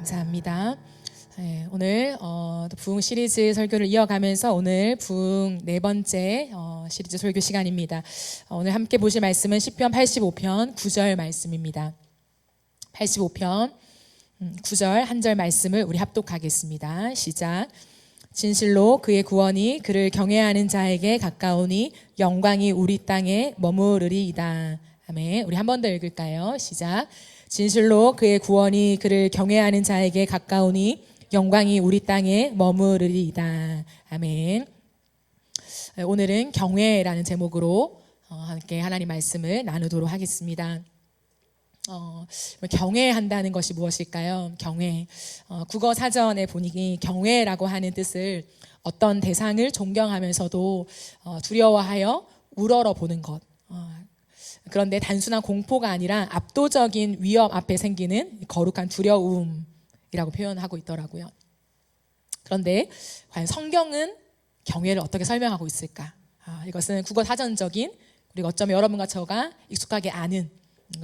감사합니다. 오늘 부흥 시리즈 설교를 이어가면서 오늘 부흥 네 번째 시리즈 설교 시간입니다. 오늘 함께 보실 말씀은 시편 85편 9절 말씀입니다. 85편 9절 한 절 말씀을 우리 합독하겠습니다. 시작. 진실로 그의 구원이 그를 경외하는 자에게 가까우니 영광이 우리 땅에 머무르리이다. 아멘. 우리 한 번 더 읽을까요? 시작. 진실로 그의 구원이 그를 경외하는 자에게 가까우니 영광이 우리 땅에 머무르리이다. 아멘. 오늘은 경외라는 제목으로 함께 하나님 말씀을 나누도록 하겠습니다. 경외한다는 것이 무엇일까요? 경외. 국어 사전에 보니 경외라고 하는 뜻을 어떤 대상을 존경하면서도 두려워하여 우러러 보는 것. 그런데 단순한 공포가 아니라 압도적인 위협 앞에 생기는 거룩한 두려움이라고 표현하고 있더라고요. 그런데 과연 성경은 경외를 어떻게 설명하고 있을까? 이것은 국어 사전적인, 그리고 어쩌면 여러분과 저가 익숙하게 아는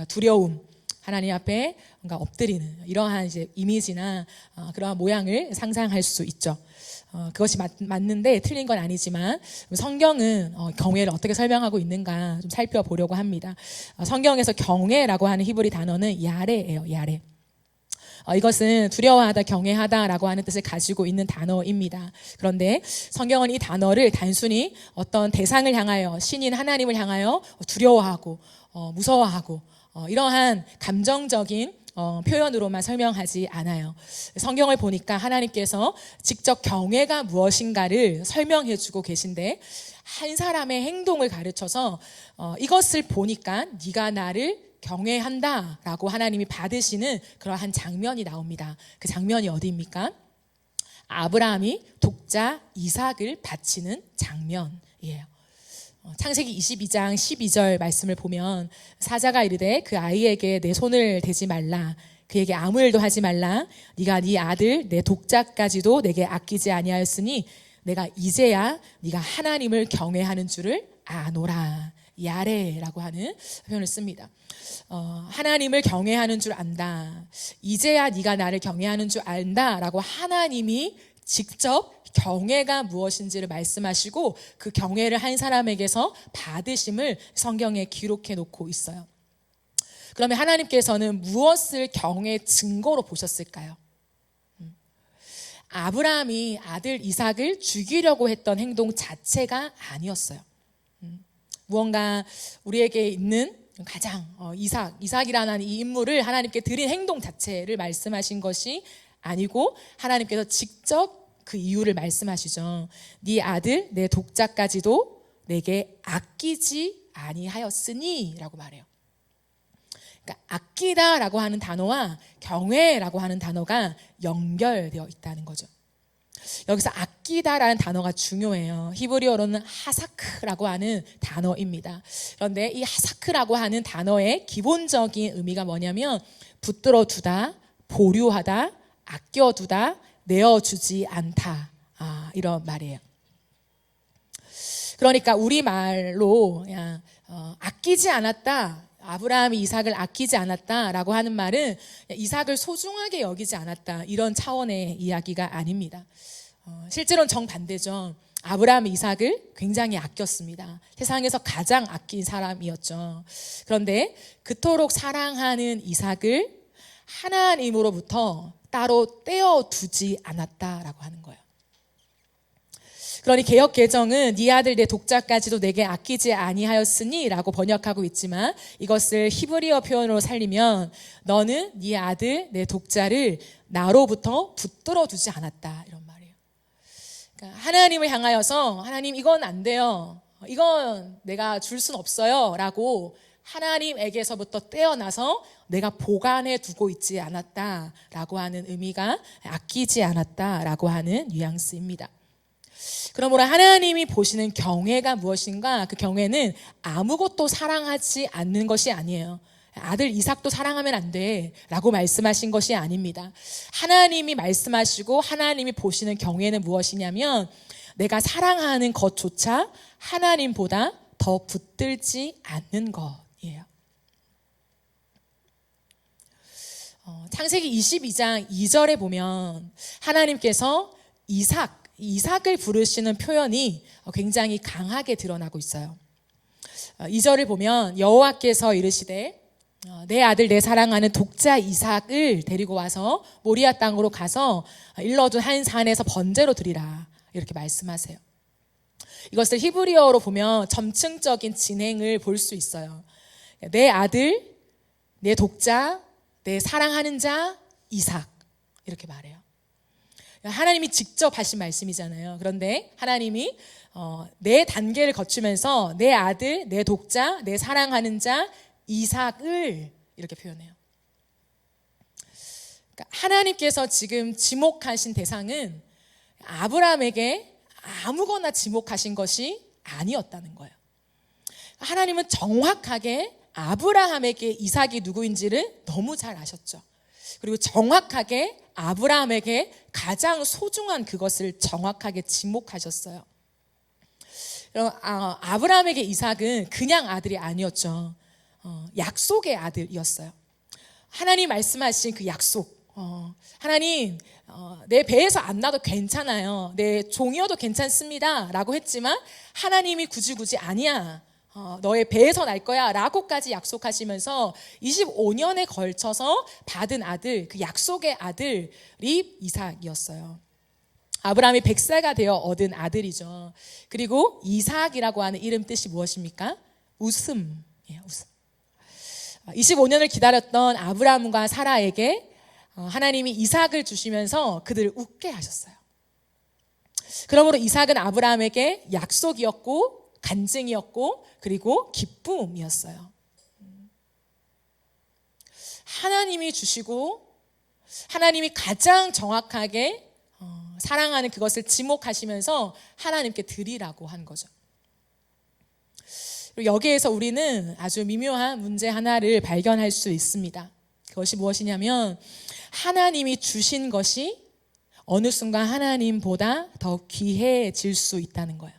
두려움, 하나님 앞에 뭔가 엎드리는 이러한 이제 이미지나 그러한 모양을 상상할 수 있죠. 그것이 맞는데 틀린 건 아니지만 성경은 경외를 어떻게 설명하고 있는가 좀 살펴보려고 합니다. 성경에서 경외라고 하는 히브리 단어는 야레예요. 야레. 이것은 두려워하다, 경외하다라고 하는 뜻을 가지고 있는 단어입니다. 그런데 성경은 이 단어를 단순히 어떤 대상을 향하여, 신인 하나님을 향하여 두려워하고 무서워하고 이러한 감정적인 표현으로만 설명하지 않아요. 성경을 보니까 하나님께서 직접 경외가 무엇인가를 설명해 주고 계신데, 한 사람의 행동을 가르쳐서 이것을 보니까 네가 나를 경외한다 라고 하나님이 받으시는 그러한 장면이 나옵니다. 그 장면이 어디입니까? 아브라함이 독자 이삭을 바치는 장면이에요. 창세기 22장 12절 말씀을 보면 사자가 이르되 그 아이에게 내 손을 대지 말라, 그에게 아무 일도 하지 말라, 네가 네 아들 내 독자까지도 내게 아끼지 아니하였으니 내가 이제야 네가 하나님을 경외하는 줄을 아노라. 야레라고 하는 표현을 씁니다. 하나님을 경외하는 줄 안다, 이제야 네가 나를 경외하는 줄 안다 라고 하나님이 직접 경외가 무엇인지를 말씀하시고 그 경외를 한 사람에게서 받으심을 성경에 기록해 놓고 있어요. 그러면 하나님께서는 무엇을 경외의 증거로 보셨을까요? 아브라함이 아들 이삭을 죽이려고 했던 행동 자체가 아니었어요. 무언가 우리에게 있는 가장 이삭이라는 이 인물을 하나님께 드린 행동 자체를 말씀하신 것이 아니고 하나님께서 직접 그 이유를 말씀하시죠. 네 아들 내 독자까지도 내게 아끼지 아니하였으니 라고 말해요. 그러니까 아끼다라고 하는 단어와 경외라고 하는 단어가 연결되어 있다는 거죠. 여기서 아끼다라는 단어가 중요해요. 히브리어로는 하사크라고 하는 단어입니다. 그런데 이 하사크라고 하는 단어의 기본적인 의미가 뭐냐면 붙들어 두다, 보류하다, 아껴두다, 내어주지 않다, 이런 말이에요. 그러니까 우리말로 그냥 아끼지 않았다, 아브라함이 이삭을 아끼지 않았다라고 하는 말은 이삭을 소중하게 여기지 않았다, 이런 차원의 이야기가 아닙니다. 실제로는 정반대죠. 아브라함이 이삭을 굉장히 아꼈습니다. 세상에서 가장 아낀 사람이었죠. 그런데 그토록 사랑하는 이삭을 하나님으로부터 따로 떼어두지 않았다라고 하는 거예요. 그러니 개역 개정은 네 아들 내 독자까지도 내게 아끼지 아니하였으니 라고 번역하고 있지만 이것을 히브리어 표현으로 살리면 너는 네 아들 내 독자를 나로부터 붙들어 두지 않았다, 이런 말이에요. 그러니까 하나님을 향하여서 하나님 이건 안 돼요, 이건 내가 줄 순 없어요 라고 하나님에게서부터 떼어나서 내가 보관해 두고 있지 않았다라고 하는 의미가 아끼지 않았다라고 하는 뉘앙스입니다. 그러므로 하나님이 보시는 경외가 무엇인가? 그 경외는 아무것도 사랑하지 않는 것이 아니에요. 아들 이삭도 사랑하면 안 돼 라고 말씀하신 것이 아닙니다. 하나님이 말씀하시고 하나님이 보시는 경외는 무엇이냐면 내가 사랑하는 것조차 하나님보다 더 붙들지 않는 것이에요. 창세기 22장 2절에 보면 하나님께서 이삭을 부르시는 표현이 굉장히 강하게 드러나고 있어요. 2절을 보면 여호와께서 이르시되 내 아들 내 사랑하는 독자 이삭을 데리고 와서 모리아 땅으로 가서 일러둔 한 산에서 번제로 드리라, 이렇게 말씀하세요. 이것을 히브리어로 보면 점층적인 진행을 볼 수 있어요. 내 아들, 내 독자, 내 사랑하는 자 이삭, 이렇게 말해요. 하나님이 직접 하신 말씀이잖아요. 그런데 하나님이 네 단계를 거치면서 내 아들, 내 독자, 내 사랑하는 자 이삭을 이렇게 표현해요. 그러니까 하나님께서 지금 지목하신 대상은 아브라함에게 아무거나 지목하신 것이 아니었다는 거예요. 하나님은 정확하게 아브라함에게 이삭이 누구인지를 너무 잘 아셨죠. 그리고 정확하게 아브라함에게 가장 소중한 그것을 정확하게 지목하셨어요. 아브라함에게 이삭은 그냥 아들이 아니었죠. 약속의 아들이었어요. 하나님 말씀하신 그 약속. 하나님, 내 배에서 안 나도 괜찮아요. 내 종이어도 괜찮습니다. 라고 했지만 하나님이 굳이 아니야. 너의 배에서 날 거야. 라고까지 약속하시면서 25년에 걸쳐서 받은 아들, 그 약속의 아들이 이삭이었어요. 아브라함이 100세가 되어 얻은 아들이죠. 그리고 이삭이라고 하는 이름 뜻이 무엇입니까? 웃음. 웃음. 25년을 기다렸던 아브라함과 사라에게 하나님이 이삭을 주시면서 그들을 웃게 하셨어요. 그러므로 이삭은 아브라함에게 약속이었고 간증이었고 그리고 기쁨이었어요. 하나님이 주시고 하나님이 가장 정확하게 사랑하는 그것을 지목하시면서 하나님께 드리라고 한 거죠. 여기에서 우리는 아주 미묘한 문제 하나를 발견할 수 있습니다. 그것이 무엇이냐면 하나님이 주신 것이 어느 순간 하나님보다 더 귀해질 수 있다는 거예요.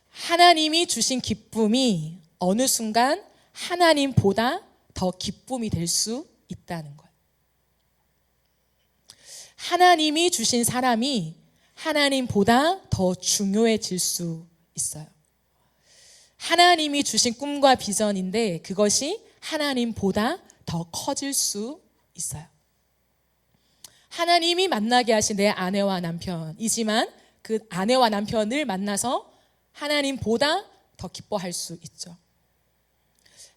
하나님이 주신 기쁨이 어느 순간 하나님보다 더 기쁨이 될 수 있다는 거예요. 하나님이 주신 사람이 하나님보다 더 중요해질 수 있어요. 하나님이 주신 꿈과 비전인데 그것이 하나님보다 더 커질 수 있어요. 하나님이 만나게 하신 내 아내와 남편이지만 그 아내와 남편을 만나서 하나님보다 더 기뻐할 수 있죠.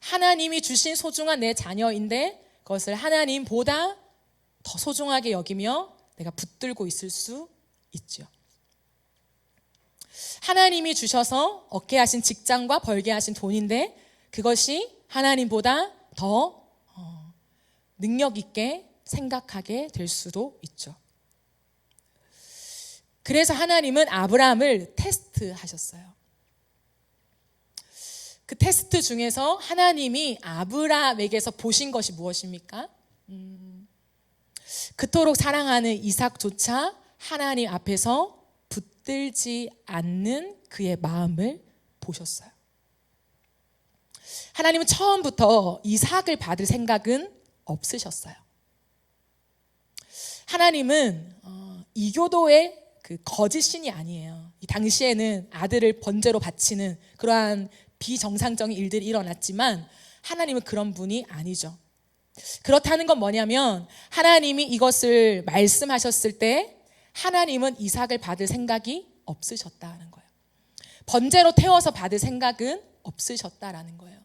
하나님이 주신 소중한 내 자녀인데 그것을 하나님보다 더 소중하게 여기며 내가 붙들고 있을 수 있죠. 하나님이 주셔서 얻게 하신 직장과 벌게 하신 돈인데 그것이 하나님보다 더 능력 있게 생각하게 될 수도 있죠. 그래서 하나님은 아브라함을 테스트하셨어요. 그 테스트 중에서 하나님이 아브라함에게서 보신 것이 무엇입니까? 그토록 사랑하는 이삭조차 하나님 앞에서 붙들지 않는 그의 마음을 보셨어요. 하나님은 처음부터 이삭을 받을 생각은 없으셨어요. 하나님은 이교도의 그 거짓 신이 아니에요. 이 당시에는 아들을 번제로 바치는 그러한 비정상적인 일들이 일어났지만 하나님은 그런 분이 아니죠. 그렇다는 건 뭐냐면 하나님이 이것을 말씀하셨을 때 하나님은 이삭을 받을 생각이 없으셨다는 거예요. 번제로 태워서 받을 생각은 없으셨다라는 거예요.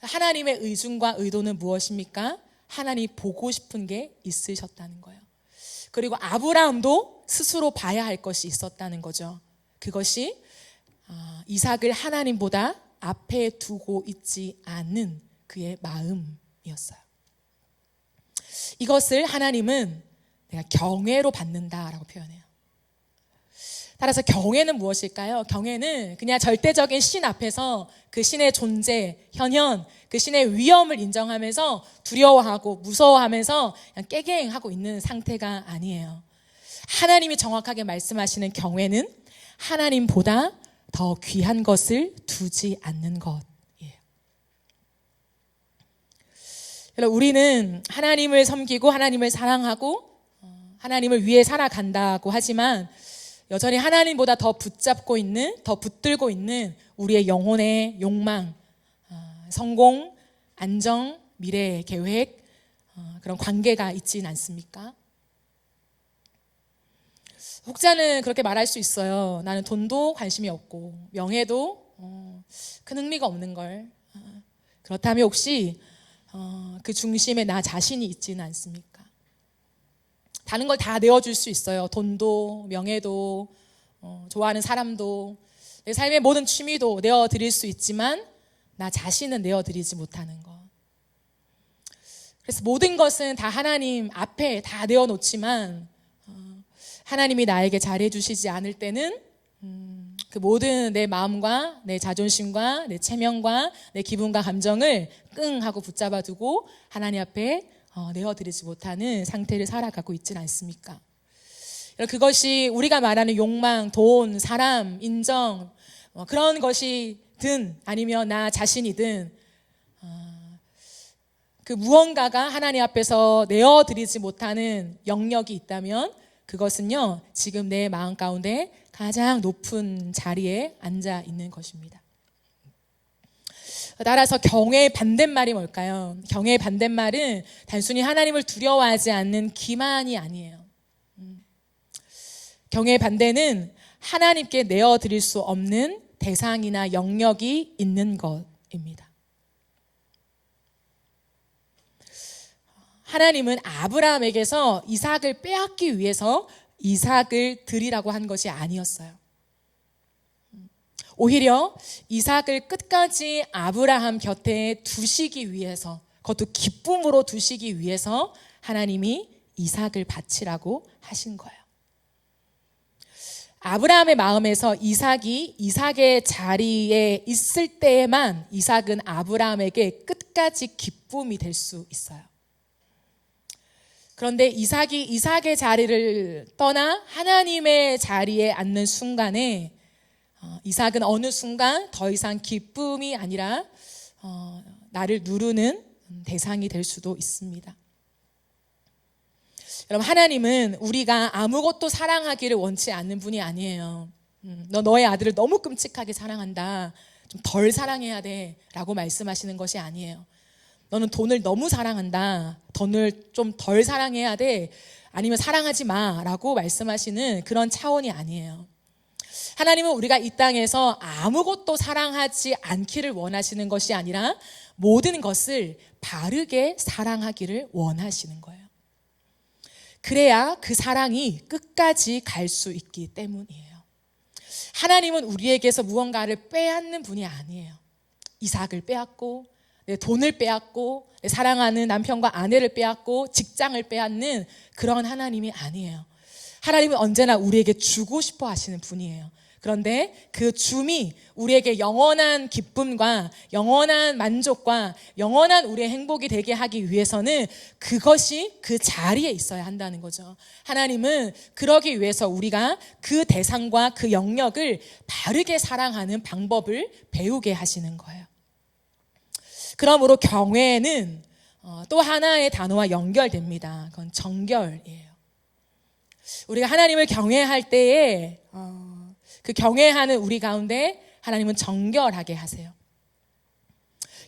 하나님의 의중과 의도는 무엇입니까? 하나님이 보고 싶은 게 있으셨다는 거예요. 그리고 아브라함도 스스로 봐야 할 것이 있었다는 거죠. 그것이 이삭을 하나님보다 앞에 두고 있지 않은 그의 마음이었어요. 이것을 하나님은 내가 경외로 받는다라고 표현해요. 따라서 경외는 무엇일까요? 경외는 그냥 절대적인 신 앞에서 그 신의 존재, 현현, 그 신의 위엄을 인정하면서 두려워하고 무서워하면서 그냥 깨갱하고 있는 상태가 아니에요. 하나님이 정확하게 말씀하시는 경외는 하나님보다 더 귀한 것을 두지 않는 것이에요. 여러분, 우리는 하나님을 섬기고 하나님을 사랑하고 하나님을 위해 살아간다고 하지만 여전히 하나님보다 더 붙잡고 있는, 더 붙들고 있는 우리의 영혼의 욕망, 성공, 안정, 미래 계획, 그런 관계가 있지는 않습니까? 혹자는 그렇게 말할 수 있어요. 나는 돈도 관심이 없고 명예도 큰 흥미가 없는 걸. 그렇다면 혹시 그 중심에 나 자신이 있지는 않습니까? 다른 걸 다 내어줄 수 있어요. 돈도, 명예도, 좋아하는 사람도, 내 삶의 모든 취미도 내어드릴 수 있지만 나 자신은 내어드리지 못하는 것. 그래서 모든 것은 다 하나님 앞에 다 내어놓지만 하나님이 나에게 잘해주시지 않을 때는 그 모든 내 마음과 내 자존심과 내 체면과 내 기분과 감정을 끙 하고 붙잡아두고 하나님 앞에 내어드리지 못하는 상태를 살아가고 있지는 않습니까? 그것이 우리가 말하는 욕망, 돈, 사람, 인정, 그런 것이든 아니면 나 자신이든 그 무언가가 하나님 앞에서 내어드리지 못하는 영역이 있다면 그것은요, 지금 내 마음 가운데 가장 높은 자리에 앉아 있는 것입니다. 따라서 경외의 반대말이 뭘까요? 경외의 반대말은 단순히 하나님을 두려워하지 않는 기만이 아니에요. 경외의 반대는 하나님께 내어드릴 수 없는 대상이나 영역이 있는 것입니다. 하나님은 아브라함에게서 이삭을 빼앗기 위해서 이삭을 드리라고 한 것이 아니었어요. 오히려 이삭을 끝까지 아브라함 곁에 두시기 위해서, 그것도 기쁨으로 두시기 위해서 하나님이 이삭을 바치라고 하신 거예요. 아브라함의 마음에서 이삭이 이삭의 자리에 있을 때에만 이삭은 아브라함에게 끝까지 기쁨이 될 수 있어요. 그런데 이삭이 이삭의 자리를 떠나 하나님의 자리에 앉는 순간에 이삭은 어느 순간 더 이상 기쁨이 아니라 나를 누르는 대상이 될 수도 있습니다. 여러분, 하나님은 우리가 아무것도 사랑하기를 원치 않는 분이 아니에요. 너의 아들을 너무 끔찍하게 사랑한다, 좀 덜 사랑해야 돼 라고 말씀하시는 것이 아니에요. 너는 돈을 너무 사랑한다, 돈을 좀 덜 사랑해야 돼, 아니면 사랑하지 마 라고 말씀하시는 그런 차원이 아니에요. 하나님은 우리가 이 땅에서 아무것도 사랑하지 않기를 원하시는 것이 아니라 모든 것을 바르게 사랑하기를 원하시는 거예요. 그래야 그 사랑이 끝까지 갈 수 있기 때문이에요. 하나님은 우리에게서 무언가를 빼앗는 분이 아니에요. 이삭을 빼앗고 내 돈을 빼앗고 내 사랑하는 남편과 아내를 빼앗고 직장을 빼앗는 그런 하나님이 아니에요. 하나님은 언제나 우리에게 주고 싶어 하시는 분이에요. 그런데 그 줌이 우리에게 영원한 기쁨과 영원한 만족과 영원한 우리의 행복이 되게 하기 위해서는 그것이 그 자리에 있어야 한다는 거죠. 하나님은 그러기 위해서 우리가 그 대상과 그 영역을 바르게 사랑하는 방법을 배우게 하시는 거예요. 그러므로 경외는 또 하나의 단어와 연결됩니다. 그건 정결이에요. 우리가 하나님을 경외할 때에 그 경외하는 우리 가운데 하나님은 정결하게 하세요.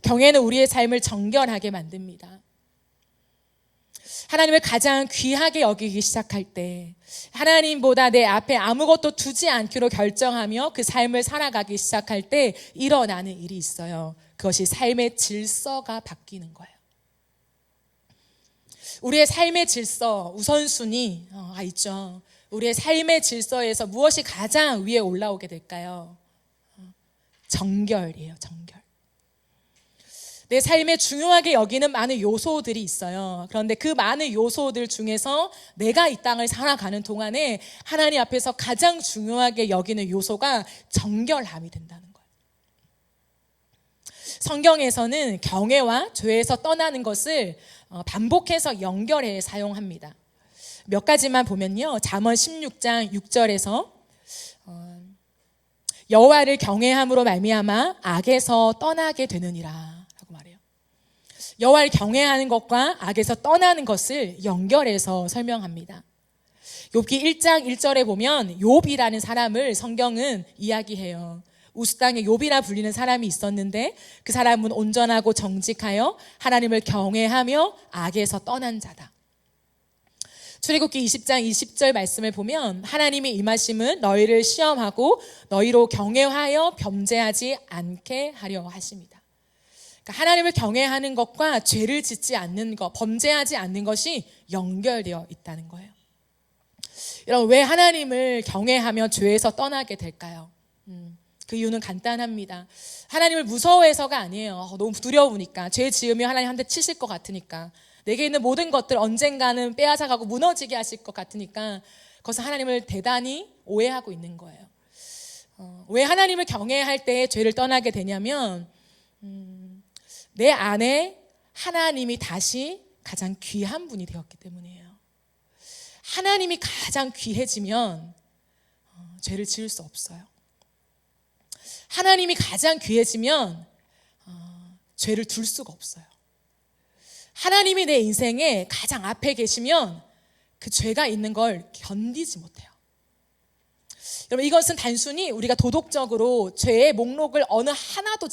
경외는 우리의 삶을 정결하게 만듭니다. 하나님을 가장 귀하게 여기기 시작할 때, 하나님보다 내 앞에 아무것도 두지 않기로 결정하며 그 삶을 살아가기 시작할 때 일어나는 일이 있어요. 그것이 삶의 질서가 바뀌는 거예요. 우리의 삶의 질서, 우선순위 있죠. 우리의 삶의 질서에서 무엇이 가장 위에 올라오게 될까요? 정결이에요. 정결. 내 삶에 중요하게 여기는 많은 요소들이 있어요. 그런데 그 많은 요소들 중에서 내가 이 땅을 살아가는 동안에 하나님 앞에서 가장 중요하게 여기는 요소가 정결함이 된다는 거예요. 성경에서는 경외와 죄에서 떠나는 것을 반복해서 연결해 사용합니다. 몇 가지만 보면요, 잠언 16장 6절에서 여호와를 경외함으로 말미암아 악에서 떠나게 되느니라 라고 말해요. 여호와를 경외하는 것과 악에서 떠나는 것을 연결해서 설명합니다. 욥기 1장 1절에 보면 욥이라는 사람을 성경은 이야기해요. 우스 땅에 욥이라 불리는 사람이 있었는데 그 사람은 온전하고 정직하여 하나님을 경외하며 악에서 떠난 자다. 출애굽기 20장 20절 말씀을 보면 하나님의 임하심은 너희를 시험하고 너희로 경외하여 범죄하지 않게 하려 하십니다. 그러니까 하나님을 경외하는 것과 죄를 짓지 않는 것, 범죄하지 않는 것이 연결되어 있다는 거예요. 여러분, 왜 하나님을 경외하며 죄에서 떠나게 될까요? 그 이유는 간단합니다. 하나님을 무서워해서가 아니에요. 너무 두려우니까. 죄 지으면 하나님 한 대 치실 것 같으니까. 내게 있는 모든 것들 언젠가는 빼앗아가고 무너지게 하실 것 같으니까 그것은 하나님을 대단히 오해하고 있는 거예요. 왜 하나님을 경외할 때 죄를 떠나게 되냐면 내 안에 하나님이 다시 가장 귀한 분이 되었기 때문이에요. 하나님이 가장 귀해지면 죄를 지을 수 없어요. 하나님이 가장 귀해지면 죄를 둘 수가 없어요. 하나님이 내 인생에 가장 앞에 계시면 그 죄가 있는 걸 견디지 못해요. 여러분, 이것은 단순히 우리가 도덕적으로 죄의 목록을 어느 하나도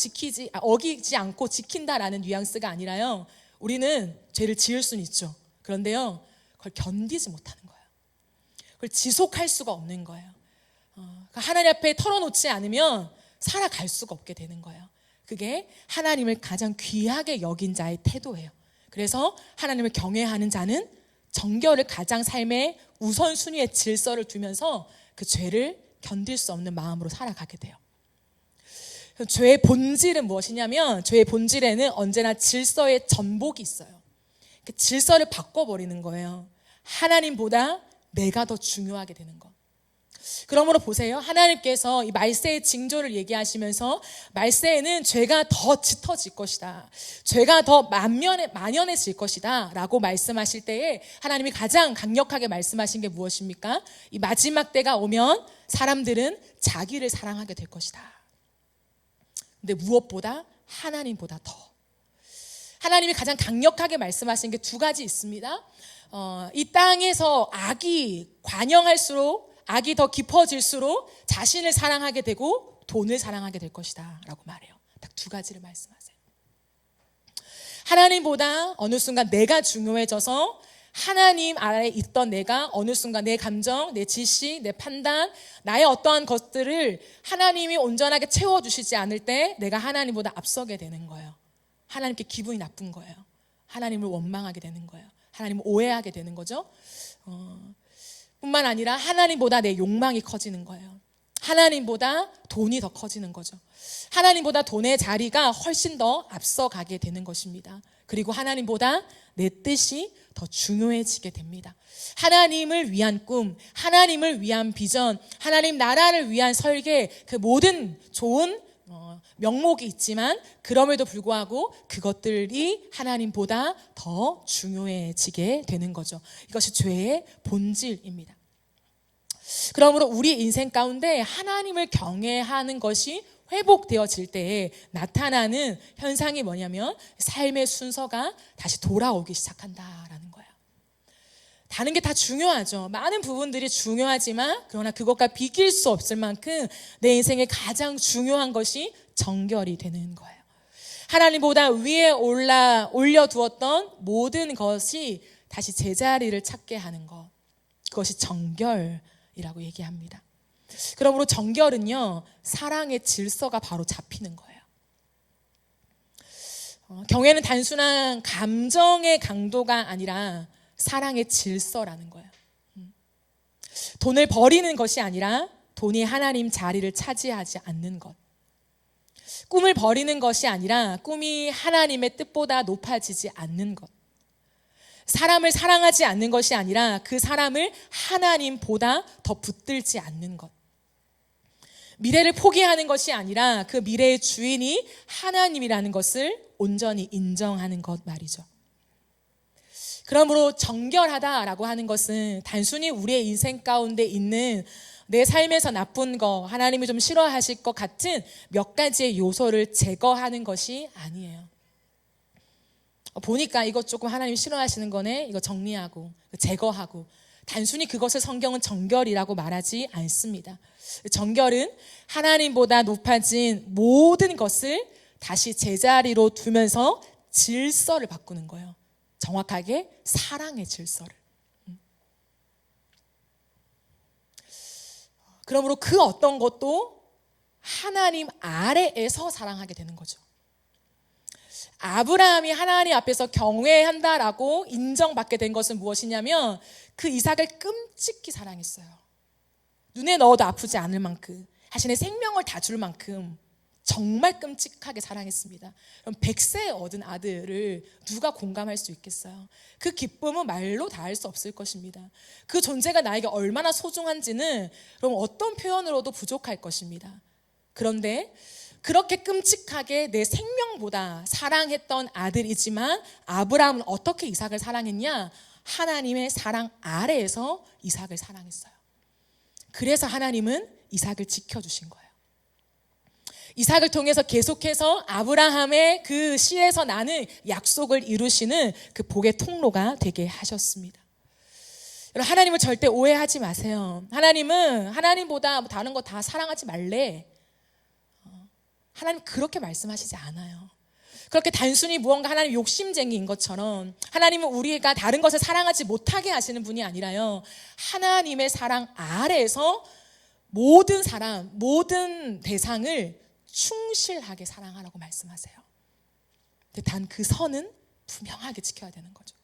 어기지 않고 지킨다라는 뉘앙스가 아니라요. 우리는 죄를 지을 수는 있죠. 그런데요, 그걸 견디지 못하는 거예요. 그걸 지속할 수가 없는 거예요. 하나님 앞에 털어놓지 않으면 살아갈 수가 없게 되는 거예요. 그게 하나님을 가장 귀하게 여긴 자의 태도예요. 그래서 하나님을 경외하는 자는 정결을 가장 삶의 우선순위의 질서를 두면서 그 죄를 견딜 수 없는 마음으로 살아가게 돼요. 죄의 본질은 무엇이냐면 죄의 본질에는 언제나 질서의 전복이 있어요. 그 질서를 바꿔버리는 거예요. 하나님보다 내가 더 중요하게 되는 거. 그러므로 보세요. 하나님께서 이 말세의 징조를 얘기하시면서 말세에는 죄가 더 짙어질 것이다. 죄가 더 만연해질 것이다. 라고 말씀하실 때에 하나님이 가장 강력하게 말씀하신 게 무엇입니까? 이 마지막 때가 오면 사람들은 자기를 사랑하게 될 것이다. 근데 무엇보다 하나님보다 더. 하나님이 가장 강력하게 말씀하신 게 두 가지 있습니다. 이 땅에서 악이 관영할수록 악이 더 깊어질수록 자신을 사랑하게 되고 돈을 사랑하게 될 것이다 라고 말해요. 딱 두 가지를 말씀하세요. 하나님보다 어느 순간 내가 중요해져서 하나님 아래에 있던 내가 어느 순간 내 감정, 내 지식, 내 판단, 나의 어떠한 것들을 하나님이 온전하게 채워주시지 않을 때 내가 하나님보다 앞서게 되는 거예요. 하나님께 기분이 나쁜 거예요. 하나님을 원망하게 되는 거예요. 하나님을 오해하게 되는 거죠. 뿐만 아니라 하나님보다 내 욕망이 커지는 거예요. 하나님보다 돈이 더 커지는 거죠. 하나님보다 돈의 자리가 훨씬 더 앞서가게 되는 것입니다. 그리고 하나님보다 내 뜻이 더 중요해지게 됩니다. 하나님을 위한 꿈, 하나님을 위한 비전, 하나님 나라를 위한 설계, 그 모든 좋은 명목이 있지만 그럼에도 불구하고 그것들이 하나님보다 더 중요해지게 되는 거죠. 이것이 죄의 본질입니다. 그러므로 우리 인생 가운데 하나님을 경외하는 것이 회복되어질 때에 나타나는 현상이 뭐냐면 삶의 순서가 다시 돌아오기 시작한다라는 거예요. 다른 게 다 중요하죠. 많은 부분들이 중요하지만 그러나 그것과 비길 수 없을 만큼 내 인생에 가장 중요한 것이 정결이 되는 거예요. 하나님보다 위에 올려두었던 모든 것이 다시 제자리를 찾게 하는 것. 그것이 정결이라고 얘기합니다. 그러므로 정결은요, 사랑의 질서가 바로 잡히는 거예요. 경외는 단순한 감정의 강도가 아니라 사랑의 질서라는 거예요. 돈을 버리는 것이 아니라 돈이 하나님 자리를 차지하지 않는 것. 꿈을 버리는 것이 아니라 꿈이 하나님의 뜻보다 높아지지 않는 것. 사람을 사랑하지 않는 것이 아니라 그 사람을 하나님보다 더 붙들지 않는 것. 미래를 포기하는 것이 아니라 그 미래의 주인이 하나님이라는 것을 온전히 인정하는 것 말이죠. 그러므로 정결하다라고 하는 것은 단순히 우리의 인생 가운데 있는 내 삶에서 나쁜 거, 하나님이 좀 싫어하실 것 같은 몇 가지의 요소를 제거하는 것이 아니에요. 보니까 이것 조금 하나님 싫어하시는 거네. 이거 정리하고 제거하고. 단순히 그것을 성경은 정결이라고 말하지 않습니다. 정결은 하나님보다 높아진 모든 것을 다시 제자리로 두면서 질서를 바꾸는 거예요. 정확하게 사랑의 질서를. 그러므로 그 어떤 것도 하나님 아래에서 사랑하게 되는 거죠. 아브라함이 하나님 앞에서 경외한다라고 인정받게 된 것은 무엇이냐면 그 이삭을 끔찍히 사랑했어요. 눈에 넣어도 아프지 않을 만큼, 자신의 생명을 다 줄 만큼 정말 끔찍하게 사랑했습니다. 그럼 100세 얻은 아들을 누가 공감할 수 있겠어요? 그 기쁨은 말로 다 할 수 없을 것입니다. 그 존재가 나에게 얼마나 소중한지는 그럼 어떤 표현으로도 부족할 것입니다. 그런데 그렇게 끔찍하게 내 생명보다 사랑했던 아들이지만 아브라함은 어떻게 이삭을 사랑했냐? 하나님의 사랑 아래에서 이삭을 사랑했어요. 그래서 하나님은 이삭을 지켜주신 거예요. 이삭을 통해서 계속해서 아브라함의 그 씨에서 나는 약속을 이루시는 그 복의 통로가 되게 하셨습니다. 여러분, 하나님을 절대 오해하지 마세요. 하나님은 하나님보다 다른 거 다 사랑하지 말래. 하나님 그렇게 말씀하시지 않아요. 그렇게 단순히 무언가 하나님 욕심쟁이인 것처럼 하나님은 우리가 다른 것을 사랑하지 못하게 하시는 분이 아니라요, 하나님의 사랑 아래에서 모든 사람, 모든 대상을 충실하게 사랑하라고 말씀하세요. 단 그 선은 분명하게 지켜야 되는 거죠.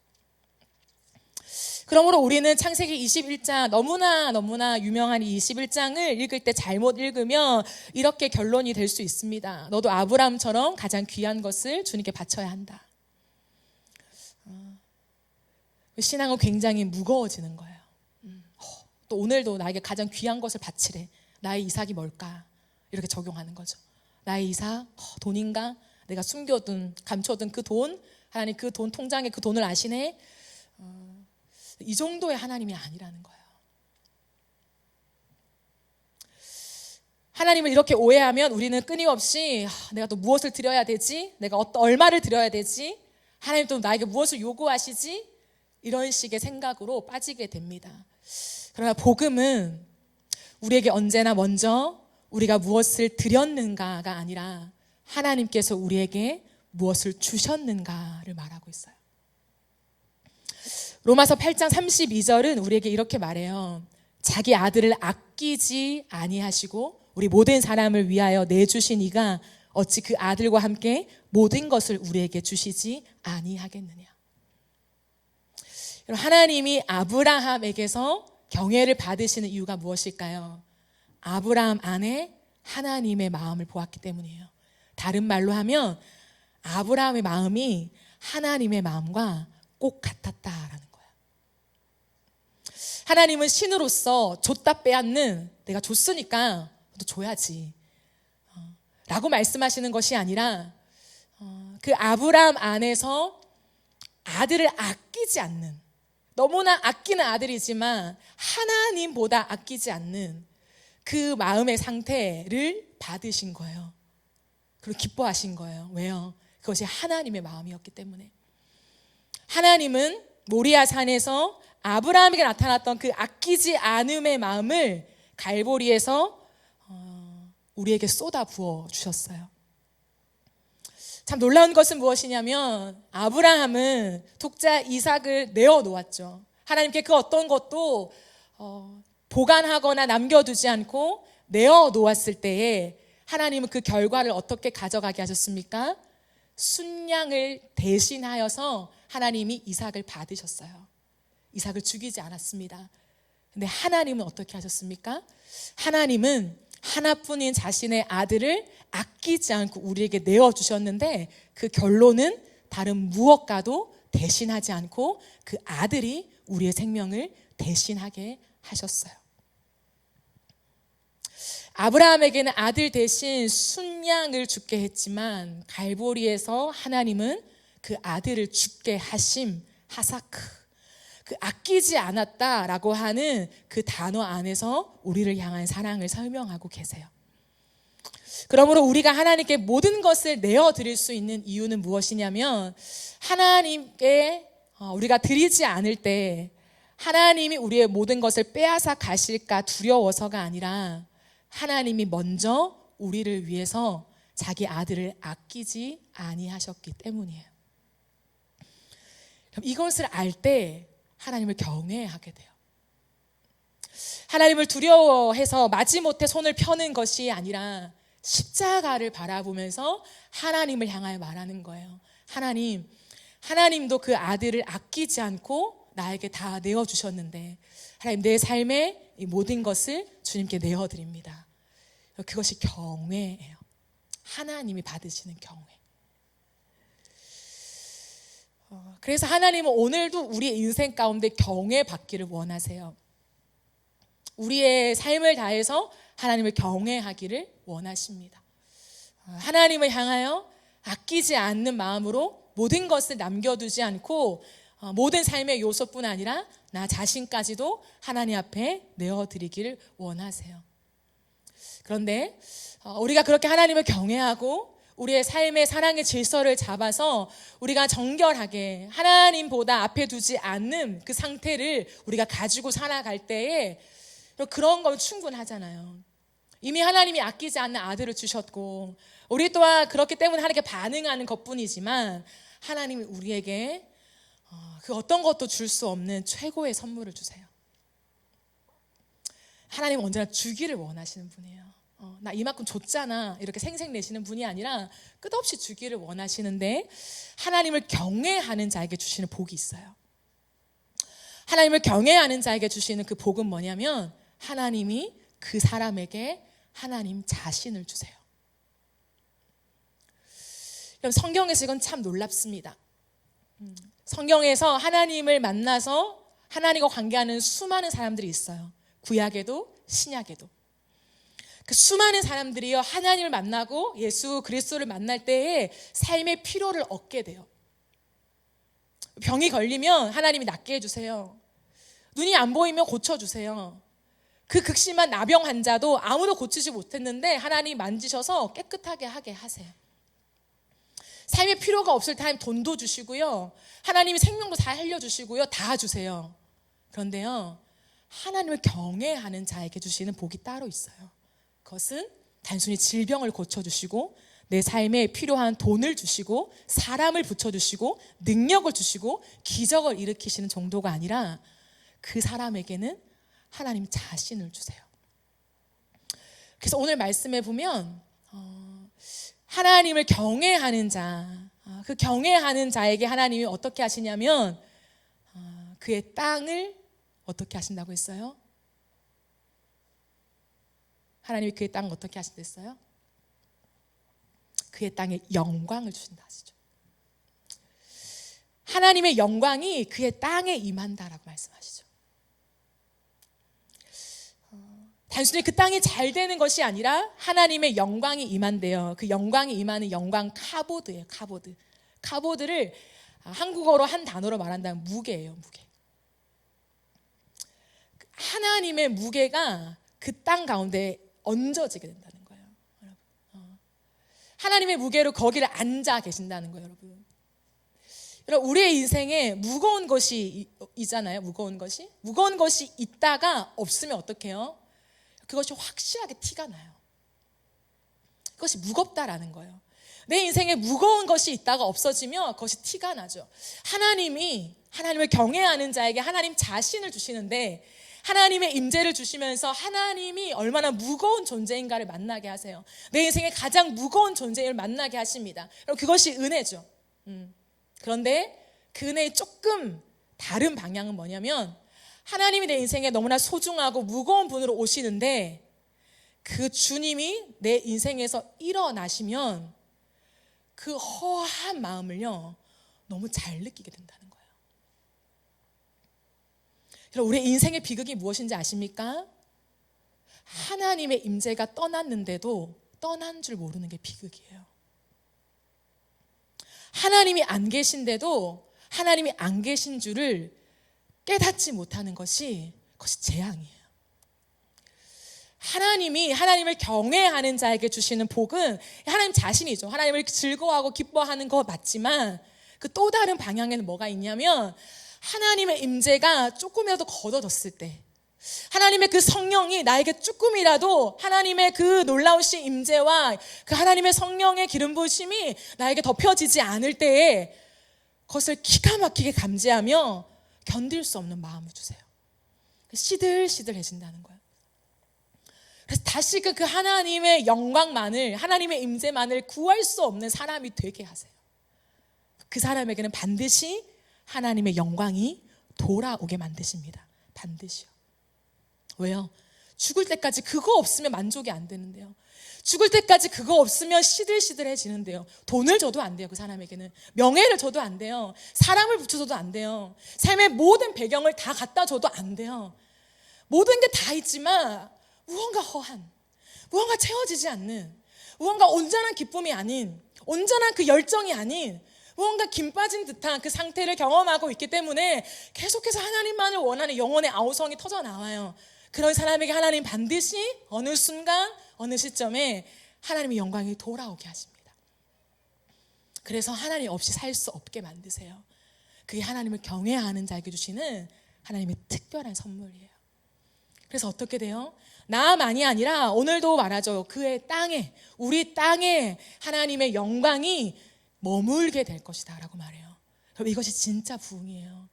그러므로 우리는 창세기 21장, 너무나 유명한 이 21장을 읽을 때 잘못 읽으면 이렇게 결론이 될 수 있습니다. 너도 아브라함처럼 가장 귀한 것을 주님께 바쳐야 한다. 신앙은 굉장히 무거워지는 거예요. 또 오늘도 나에게 가장 귀한 것을 바치래. 나의 이삭이 뭘까? 이렇게 적용하는 거죠. 나의 이삭, 돈인가? 내가 숨겨둔, 감춰둔 그 돈, 하나님 그 돈 통장에 그 돈을 아시네? 이 정도의 하나님이 아니라는 거예요. 하나님을 이렇게 오해하면 우리는 끊임없이 내가 또 무엇을 드려야 되지? 내가 얼마를 드려야 되지? 하나님 또 나에게 무엇을 요구하시지? 이런 식의 생각으로 빠지게 됩니다. 그러나 복음은 우리에게 언제나 먼저 우리가 무엇을 드렸는가가 아니라 하나님께서 우리에게 무엇을 주셨는가를 말하고 있어요. 로마서 8장 32절은 우리에게 이렇게 말해요. 자기 아들을 아끼지 아니하시고 우리 모든 사람을 위하여 내주신 이가 어찌 그 아들과 함께 모든 것을 우리에게 주시지 아니하겠느냐. 하나님이 아브라함에게서 경외를 받으시는 이유가 무엇일까요? 아브라함 안에 하나님의 마음을 보았기 때문이에요. 다른 말로 하면 아브라함의 마음이 하나님의 마음과 꼭 같았다라는 거예요. 하나님은 신으로서 줬다 빼앗는, 내가 줬으니까 너 줘야지 라고 말씀하시는 것이 아니라 그 아브라함 안에서 아들을 아끼지 않는, 너무나 아끼는 아들이지만 하나님보다 아끼지 않는 그 마음의 상태를 받으신 거예요. 그리고 기뻐하신 거예요. 왜요? 그것이 하나님의 마음이었기 때문에. 하나님은 모리아 산에서 아브라함에게 나타났던 그 아끼지 않음의 마음을 갈보리에서 우리에게 쏟아 부어 주셨어요. 참 놀라운 것은 무엇이냐면 아브라함은 독자 이삭을 내어 놓았죠. 하나님께 그 어떤 것도 보관하거나 남겨두지 않고 내어 놓았을 때에 하나님은 그 결과를 어떻게 가져가게 하셨습니까? 순양을 대신하여서 하나님이 이삭을 받으셨어요. 이삭을 죽이지 않았습니다. 근데 하나님은 어떻게 하셨습니까? 하나님은 하나뿐인 자신의 아들을 아끼지 않고 우리에게 내어주셨는데 그 결론은 다른 무엇과도 대신하지 않고 그 아들이 우리의 생명을 대신하게 하셨어요. 아브라함에게는 아들 대신 순양을 죽게 했지만 갈보리에서 하나님은 그 아들을 죽게 하심, 하사크, 그 아끼지 않았다라고 하는 그 단어 안에서 우리를 향한 사랑을 설명하고 계세요. 그러므로 우리가 하나님께 모든 것을 내어드릴 수 있는 이유는 무엇이냐면 하나님께 우리가 드리지 않을 때 하나님이 우리의 모든 것을 빼앗아 가실까 두려워서가 아니라 하나님이 먼저 우리를 위해서 자기 아들을 아끼지 아니하셨기 때문이에요. 그럼 이것을 알 때 하나님을 경외하게 돼요. 하나님을 두려워해서 마지못해 손을 펴는 것이 아니라 십자가를 바라보면서 하나님을 향하여 말하는 거예요. 하나님도 그 아들을 아끼지 않고 나에게 다 내어주셨는데 하나님, 내 삶의 이 모든 것을 주님께 내어드립니다. 그것이 경외예요. 하나님이 받으시는 경외. 그래서 하나님은 오늘도 우리의 인생 가운데 경외 받기를 원하세요. 우리의 삶을 다해서 하나님을 경외하기를 원하십니다. 하나님을 향하여 아끼지 않는 마음으로 모든 것을 남겨두지 않고 모든 삶의 요소뿐 아니라 나 자신까지도 하나님 앞에 내어드리기를 원하세요. 그런데 우리가 그렇게 하나님을 경외하고 우리의 삶의 사랑의 질서를 잡아서 우리가 정결하게 하나님보다 앞에 두지 않는 그 상태를 우리가 가지고 살아갈 때에 그런 건 충분하잖아요. 이미 하나님이 아끼지 않는 아들을 주셨고 우리 또한 그렇기 때문에 하나님께 반응하는 것뿐이지만 하나님이 우리에게 그 어떤 것도 줄 수 없는 최고의 선물을 주세요. 하나님은 언제나 주기를 원하시는 분이에요. 나 이만큼 줬잖아 이렇게 생색내시는 분이 아니라 끝없이 주기를 원하시는데 하나님을 경외하는 자에게 주시는 복이 있어요. 하나님을 경외하는 자에게 주시는 그 복은 뭐냐면 하나님이 그 사람에게 하나님 자신을 주세요. 그럼 성경에서 이건 참 놀랍습니다. 성경에서 하나님을 만나서 하나님과 관계하는 수많은 사람들이 있어요. 구약에도 신약에도. 그 수많은 사람들이요 하나님을 만나고 예수 그리스도를 만날 때에 삶의 피로를 얻게 돼요. 병이 걸리면 하나님이 낫게 해주세요. 눈이 안 보이면 고쳐주세요. 그 극심한 나병 환자도 아무도 고치지 못했는데 하나님이 만지셔서 깨끗하게 하게 하세요. 삶의 필요가 없을 때 하나님 돈도 주시고요. 하나님이 생명도 다 살려주시고요. 다 주세요. 그런데요 하나님을 경외하는 자에게 주시는 복이 따로 있어요. 그것은 단순히 질병을 고쳐주시고 내 삶에 필요한 돈을 주시고 사람을 붙여주시고 능력을 주시고 기적을 일으키시는 정도가 아니라 그 사람에게는 하나님 자신을 주세요. 그래서 오늘 말씀에 보면 하나님을 경외하는 자, 그 경외하는 자에게 하나님이 어떻게 하시냐면 그의 땅을 어떻게 하신다고 했어요? 하나님이 그의 땅을 어떻게 하신다 했어요? 그의 땅에 영광을 주신다 하시죠. 하나님의 영광이 그의 땅에 임한다라고 말씀하시죠. 단순히 그 땅이 잘 되는 것이 아니라 하나님의 영광이 임한대요. 그 영광이 임하는 영광 카보드예요. 카보드. 카보드를 한국어로 한 단어로 말한다면 무게예요. 무게. 하나님의 무게가 그 땅 가운데 얹어지게 된다는 거예요. 여러분. 하나님의 무게로 거기를 앉아 계신다는 거예요. 여러분. 여러분 우리의 인생에 무거운 것이 있잖아요. 무거운 것이 있다가 없으면 어떡해요? 그것이 확실하게 티가 나요. 그것이 무겁다라는 거예요. 내 인생에 무거운 것이 있다가 없어지면 그것이 티가 나죠. 하나님을 경외하는 자에게 하나님 자신을 주시는데 하나님의 임재를 주시면서 하나님이 얼마나 무거운 존재인가를 만나게 하세요. 내 인생에 가장 무거운 존재를 만나게 하십니다. 그것이 은혜죠. 그런데 그 은혜의 조금 다른 방향은 뭐냐면 하나님이 내 인생에 너무나 소중하고 무거운 분으로 오시는데 그 주님이 내 인생에서 일어나시면 그 허한 마음을요 너무 잘 느끼게 된다는 거예요. 여러분 우리의 인생의 비극이 무엇인지 아십니까? 하나님의 임재가 떠났는데도 떠난 줄 모르는 게 비극이에요. 하나님이 안 계신데도 하나님이 안 계신 줄을 깨닫지 못하는 것이 재앙이에요. 하나님이 하나님을 경외하는 자에게 주시는 복은 하나님 자신이죠. 하나님을 즐거워하고 기뻐하는 거 맞지만 그 또 다른 방향에는 뭐가 있냐면 하나님의 임재가 조금이라도 걷어졌을 때, 하나님의 그 성령이 나에게 조금이라도 하나님의 그 놀라우신 임재와 그 하나님의 성령의 기름 부으심이 나에게 덮여지지 않을 때에 그것을 기가 막히게 감지하며 견딜 수 없는 마음을 주세요. 시들시들해진다는 거예요. 그래서 다시금 그 하나님의 영광만을, 하나님의 임재만을 구할 수 없는 사람이 되게 하세요. 그 사람에게는 반드시 하나님의 영광이 돌아오게 만드십니다. 반드시요. 왜요? 죽을 때까지 그거 없으면 만족이 안 되는데요. 죽을 때까지 그거 없으면 시들시들해지는데요. 돈을 줘도 안 돼요. 그 사람에게는 명예를 줘도 안 돼요. 사람을 붙여줘도 안 돼요. 삶의 모든 배경을 다 갖다 줘도 안 돼요. 모든 게 다 있지만 무언가 허한, 무언가 채워지지 않는, 무언가 온전한 기쁨이 아닌, 온전한 그 열정이 아닌 무언가 김 빠진 듯한 그 상태를 경험하고 있기 때문에 계속해서 하나님만을 원하는 영혼의 아우성이 터져나와요. 그런 사람에게 하나님 반드시 어느 순간 어느 시점에 하나님의 영광이 돌아오게 하십니다. 그래서 하나님 없이 살 수 없게 만드세요. 그게 하나님을 경외하는 자에게 주시는 하나님의 특별한 선물이에요. 그래서 어떻게 돼요? 나만이 아니라 오늘도 말하죠. 그의 땅에, 우리 땅에 하나님의 영광이 머물게 될 것이다 라고 말해요. 그럼 이것이 진짜 부흥이에요.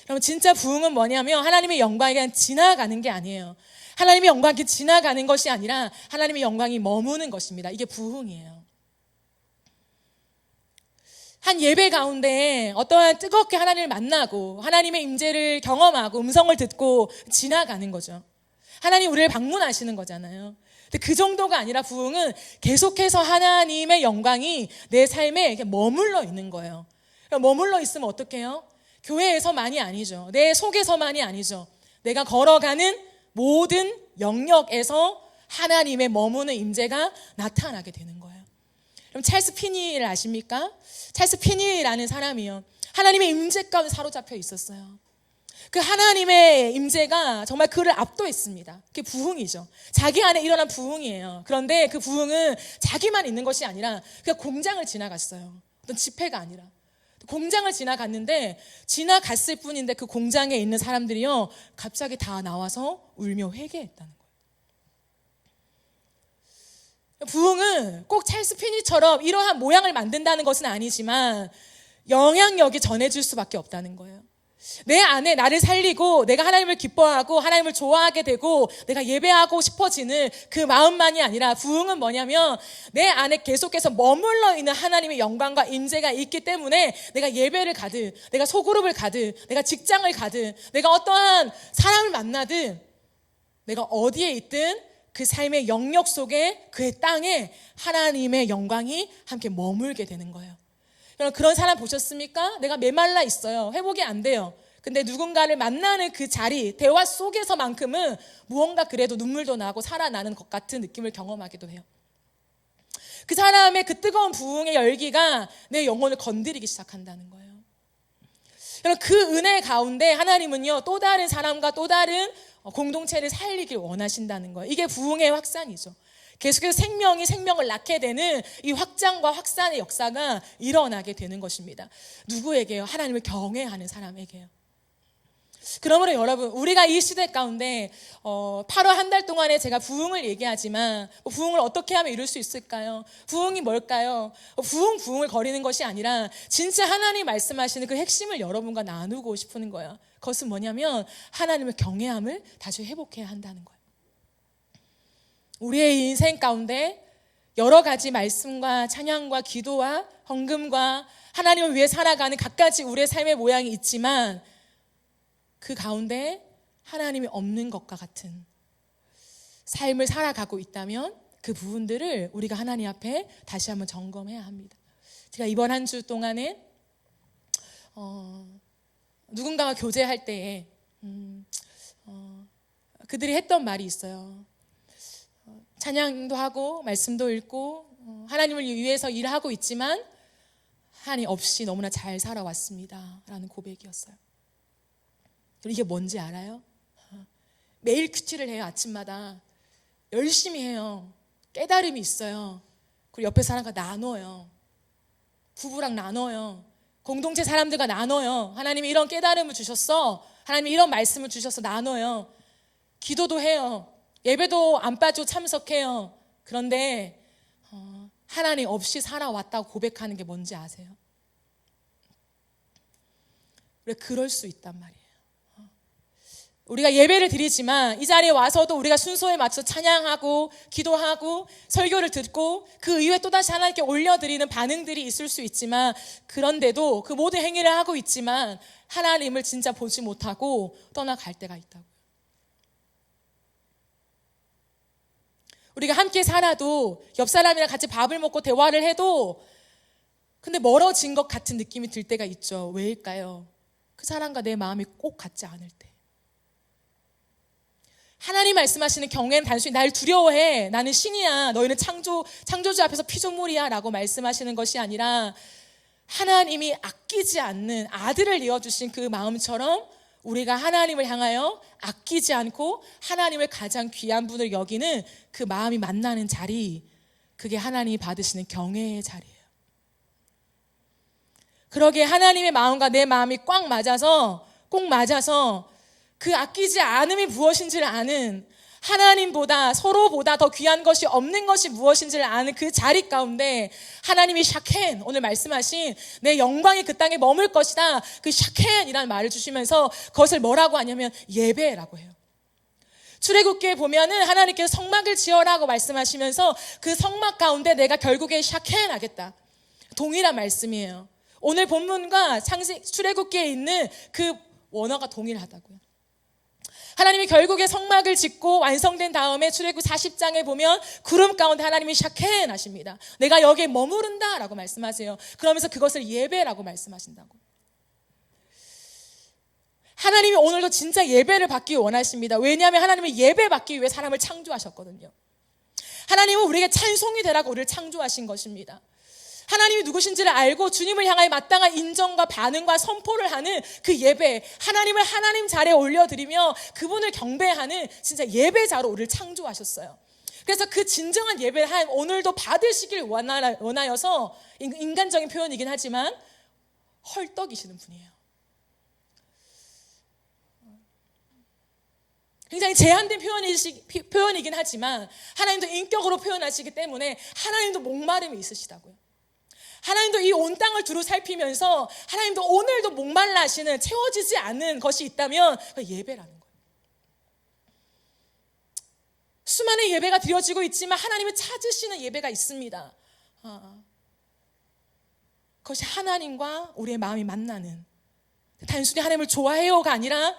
그럼 진짜 부흥은 뭐냐면 하나님의 영광이 그냥 지나가는 게 아니에요. 하나님의 영광이 지나가는 것이 아니라 하나님의 영광이 머무는 것입니다. 이게 부흥이에요. 한 예배 가운데 어떠한 뜨겁게 하나님을 만나고 하나님의 임재를 경험하고 음성을 듣고 지나가는 거죠. 하나님 우리를 방문하시는 거잖아요. 근데 그 정도가 아니라 부흥은 계속해서 하나님의 영광이 내 삶에 머물러 있는 거예요. 머물러 있으면 어떡해요? 교회에서만이 아니죠. 내 속에서만이 아니죠. 내가 걸어가는 모든 영역에서 하나님의 머무는 임재가 나타나게 되는 거예요. 그럼 찰스 피니를 아십니까? 찰스 피니라는 사람이요. 하나님의 임재 가운데 사로잡혀 있었어요. 그 하나님의 임재가 정말 그를 압도했습니다. 그게 부흥이죠. 자기 안에 일어난 부흥이에요. 그런데 그 부흥은 자기만 있는 것이 아니라 그냥 공장을 지나갔어요. 어떤 집회가 아니라. 공장을 지나갔는데 지나갔을 뿐인데 그 공장에 있는 사람들이요 갑자기 다 나와서 울며 회개했다는 거예요. 부흥은 꼭 찰스 피니처럼 이러한 모양을 만든다는 것은 아니지만 영향력이 전해질 수밖에 없다는 거예요. 내 안에 나를 살리고 내가 하나님을 기뻐하고 하나님을 좋아하게 되고 내가 예배하고 싶어지는 그 마음만이 아니라 부흥은 뭐냐면 내 안에 계속해서 머물러 있는 하나님의 영광과 임재가 있기 때문에 내가 예배를 가든 내가 소그룹을 가든 내가 직장을 가든 내가 어떠한 사람을 만나든 내가 어디에 있든 그 삶의 영역 속에 그의 땅에 하나님의 영광이 함께 머물게 되는 거예요. 그런 사람 보셨습니까? 내가 메말라 있어요. 회복이 안 돼요. 근데 누군가를 만나는 그 자리, 대화 속에서만큼은 무언가 그래도 눈물도 나고 살아나는 것 같은 느낌을 경험하기도 해요. 그 사람의 그 뜨거운 부흥의 열기가 내 영혼을 건드리기 시작한다는 거예요. 그 은혜 가운데 하나님은요, 또 다른 사람과 또 다른 공동체를 살리길 원하신다는 거예요. 이게 부흥의 확산이죠. 계속해서 생명이 생명을 낳게 되는 이 확장과 확산의 역사가 일어나게 되는 것입니다. 누구에게요? 하나님을 경외하는 사람에게요. 그러므로 여러분, 우리가 이 시대 가운데 8월 한 달 동안에 제가 부흥을 얘기하지만 부흥을 어떻게 하면 이룰 수 있을까요? 부흥이 뭘까요? 부흥을 거리는 것이 아니라 진짜 하나님 말씀하시는 그 핵심을 여러분과 나누고 싶은 거예요. 그것은 뭐냐면 하나님을 경외함을 다시 회복해야 한다는 거예요. 우리의 인생 가운데 여러 가지 말씀과 찬양과 기도와 헌금과 하나님을 위해 살아가는 갖가지 우리의 삶의 모양이 있지만 그 가운데 하나님이 없는 것과 같은 삶을 살아가고 있다면 그 부분들을 우리가 하나님 앞에 다시 한번 점검해야 합니다. 제가 이번 한 주 동안에 누군가와 교제할 때에 그들이 했던 말이 있어요. 찬양도 하고 말씀도 읽고 하나님을 위해서 일하고 있지만 하나님 없이 너무나 잘 살아왔습니다 라는 고백이었어요. 이게 뭔지 알아요? 매일 큐티를 해요. 아침마다 열심히 해요. 깨달음이 있어요. 그리고 옆에 사람과 나눠요. 부부랑 나눠요. 공동체 사람들과 나눠요. 하나님이 이런 깨달음을 주셨어. 하나님이 이런 말씀을 주셔서 나눠요. 기도도 해요. 예배도 안 빠지고 참석해요. 그런데 하나님 없이 살아왔다고 고백하는 게 뭔지 아세요? 왜 그럴 수 있단 말이에요. 우리가 예배를 드리지만 이 자리에 와서도 우리가 순서에 맞춰 찬양하고 기도하고 설교를 듣고 그 이후에 또다시 하나님께 올려드리는 반응들이 있을 수 있지만, 그런데도 그 모든 행위를 하고 있지만 하나님을 진짜 보지 못하고 떠나갈 때가 있다고요. 우리가 함께 살아도 옆 사람이랑 같이 밥을 먹고 대화를 해도 근데 멀어진 것 같은 느낌이 들 때가 있죠. 왜일까요? 그 사람과 내 마음이 꼭 같지 않을 때. 하나님 말씀하시는 경외는 단순히 날 두려워해, 나는 신이야, 너희는 창조주 앞에서 피조물이야 라고 말씀하시는 것이 아니라 하나님이 아끼지 않는 아들을 내어주신 그 마음처럼 우리가 하나님을 향하여 아끼지 않고 하나님을 가장 귀한 분을 여기는 그 마음이 만나는 자리, 그게 하나님이 받으시는 경외의 자리예요. 그러기에 하나님의 마음과 내 마음이 꼭 맞아서 그 아끼지 않음이 무엇인지를 아는, 하나님보다 서로보다 더 귀한 것이 없는 것이 무엇인지를 아는 그 자리 가운데 하나님이 샤켄, 오늘 말씀하신 내 영광이 그 땅에 머물 것이다, 그 샤켄이라는 말을 주시면서 그것을 뭐라고 하냐면 예배라고 해요. 출애굽기에 보면은 하나님께서 성막을 지어라고 말씀하시면서 그 성막 가운데 내가 결국에 샤켄 하겠다, 동일한 말씀이에요. 오늘 본문과 출애굽기에 있는 그 원어가 동일하다고요. 하나님이 결국에 성막을 짓고 완성된 다음에 출애굽 40장에 보면 구름 가운데 하나님이 샤켄 하십니다. 내가 여기에 머무른다 라고 말씀하세요. 그러면서 그것을 예배라고 말씀하신다고. 하나님이 오늘도 진짜 예배를 받기 원하십니다. 왜냐하면 하나님은 예배 받기 위해 사람을 창조하셨거든요. 하나님은 우리에게 찬송이 되라고 우리를 창조하신 것입니다. 하나님이 누구신지를 알고 주님을 향하여 마땅한 인정과 반응과 선포를 하는 그 예배, 하나님을 하나님 자리에 올려드리며 그분을 경배하는 진짜 예배자로 우리를 창조하셨어요. 그래서 그 진정한 예배를 하나님 오늘도 받으시길 원하여서, 인간적인 표현이긴 하지만 헐떡이시는 분이에요. 굉장히 제한된 표현이긴 하지만 하나님도 인격으로 표현하시기 때문에 하나님도 목마름이 있으시다고요. 하나님도 이 온 땅을 두루 살피면서 하나님도 오늘도 목말라 하시는, 채워지지 않는 것이 있다면 예배라는 거예요. 수많은 예배가 드려지고 있지만 하나님을 찾으시는 예배가 있습니다. 그것이 하나님과 우리의 마음이 만나는, 단순히 하나님을 좋아해요가 아니라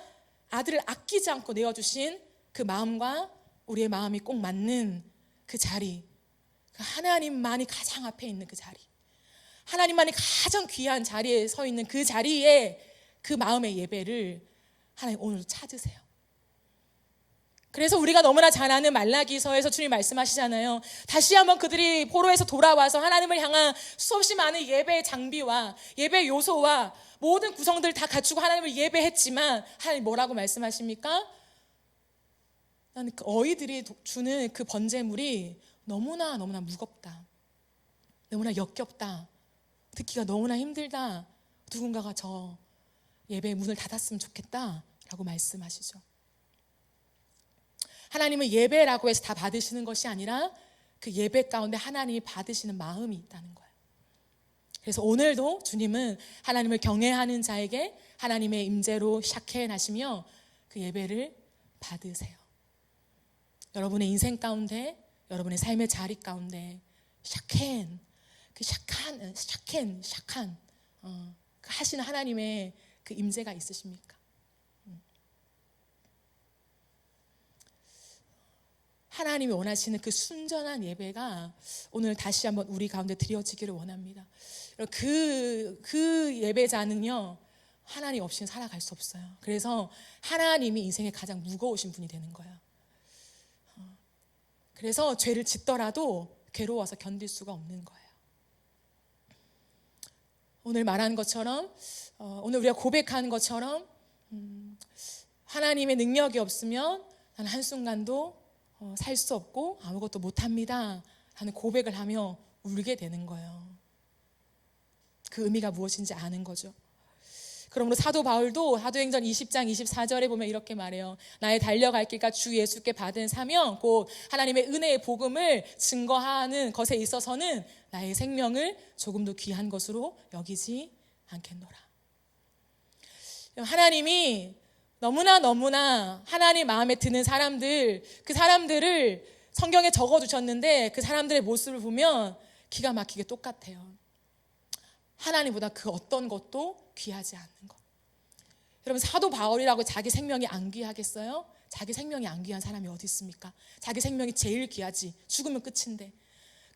아들을 아끼지 않고 내어주신 그 마음과 우리의 마음이 꼭 맞는 그 자리, 하나님만이 가장 앞에 있는 그 자리, 하나님만이 가장 귀한 자리에 서 있는 그 자리에 그 마음의 예배를 하나님 오늘 찾으세요. 그래서 우리가 너무나 잘 아는 말라기서에서 주님 말씀하시잖아요. 다시 한번 그들이 포로에서 돌아와서 하나님을 향한 수없이 많은 예배의 장비와 예배 요소와 모든 구성들을 다 갖추고 하나님을 예배했지만 하나님 뭐라고 말씀하십니까? 나는 그 어이들이 주는 그 번제물이 너무나 무겁다, 너무나 역겹다, 듣기가 너무나 힘들다, 누군가가 저 예배의 문을 닫았으면 좋겠다 라고 말씀하시죠. 하나님은 예배라고 해서 다 받으시는 것이 아니라 그 예배 가운데 하나님이 받으시는 마음이 있다는 거예요. 그래서 오늘도 주님은 하나님을 경외하는 자에게 하나님의 임재로 샤켄 하시며 그 예배를 받으세요. 여러분의 인생 가운데, 여러분의 삶의 자리 가운데 샤켄, 그 샤칸 그 하시는 하나님의 그 임재가 있으십니까? 하나님이 원하시는 그 순전한 예배가 오늘 다시 한번 우리 가운데 드려지기를 원합니다. 그 예배자는요, 하나님 없이는 살아갈 수 없어요. 그래서 하나님이 인생에 가장 무거우신 분이 되는 거예요. 그래서 죄를 짓더라도 괴로워서 견딜 수가 없는 거예요. 오늘 말하는 것처럼, 오늘 우리가 고백하는 것처럼 하나님의 능력이 없으면 나는 한순간도 살 수 없고 아무것도 못합니다 하는 고백을 하며 울게 되는 거예요. 그 의미가 무엇인지 아는 거죠. 그러므로 사도 바울도 사도행전 20장 24절에 보면 이렇게 말해요. 나의 달려갈 길과 주 예수께 받은 사명 곧 하나님의 은혜의 복음을 증거하는 것에 있어서는 나의 생명을 조금도 귀한 것으로 여기지 않겠노라. 하나님이 너무나 하나님 마음에 드는 사람들, 그 사람들을 성경에 적어두셨는데 그 사람들의 모습을 보면 기가 막히게 똑같아요. 하나님보다 그 어떤 것도 귀하지 않는 것. 여러분, 사도 바울이라고 자기 생명이 안 귀하겠어요? 자기 생명이 안 귀한 사람이 어디 있습니까? 자기 생명이 제일 귀하지. 죽으면 끝인데.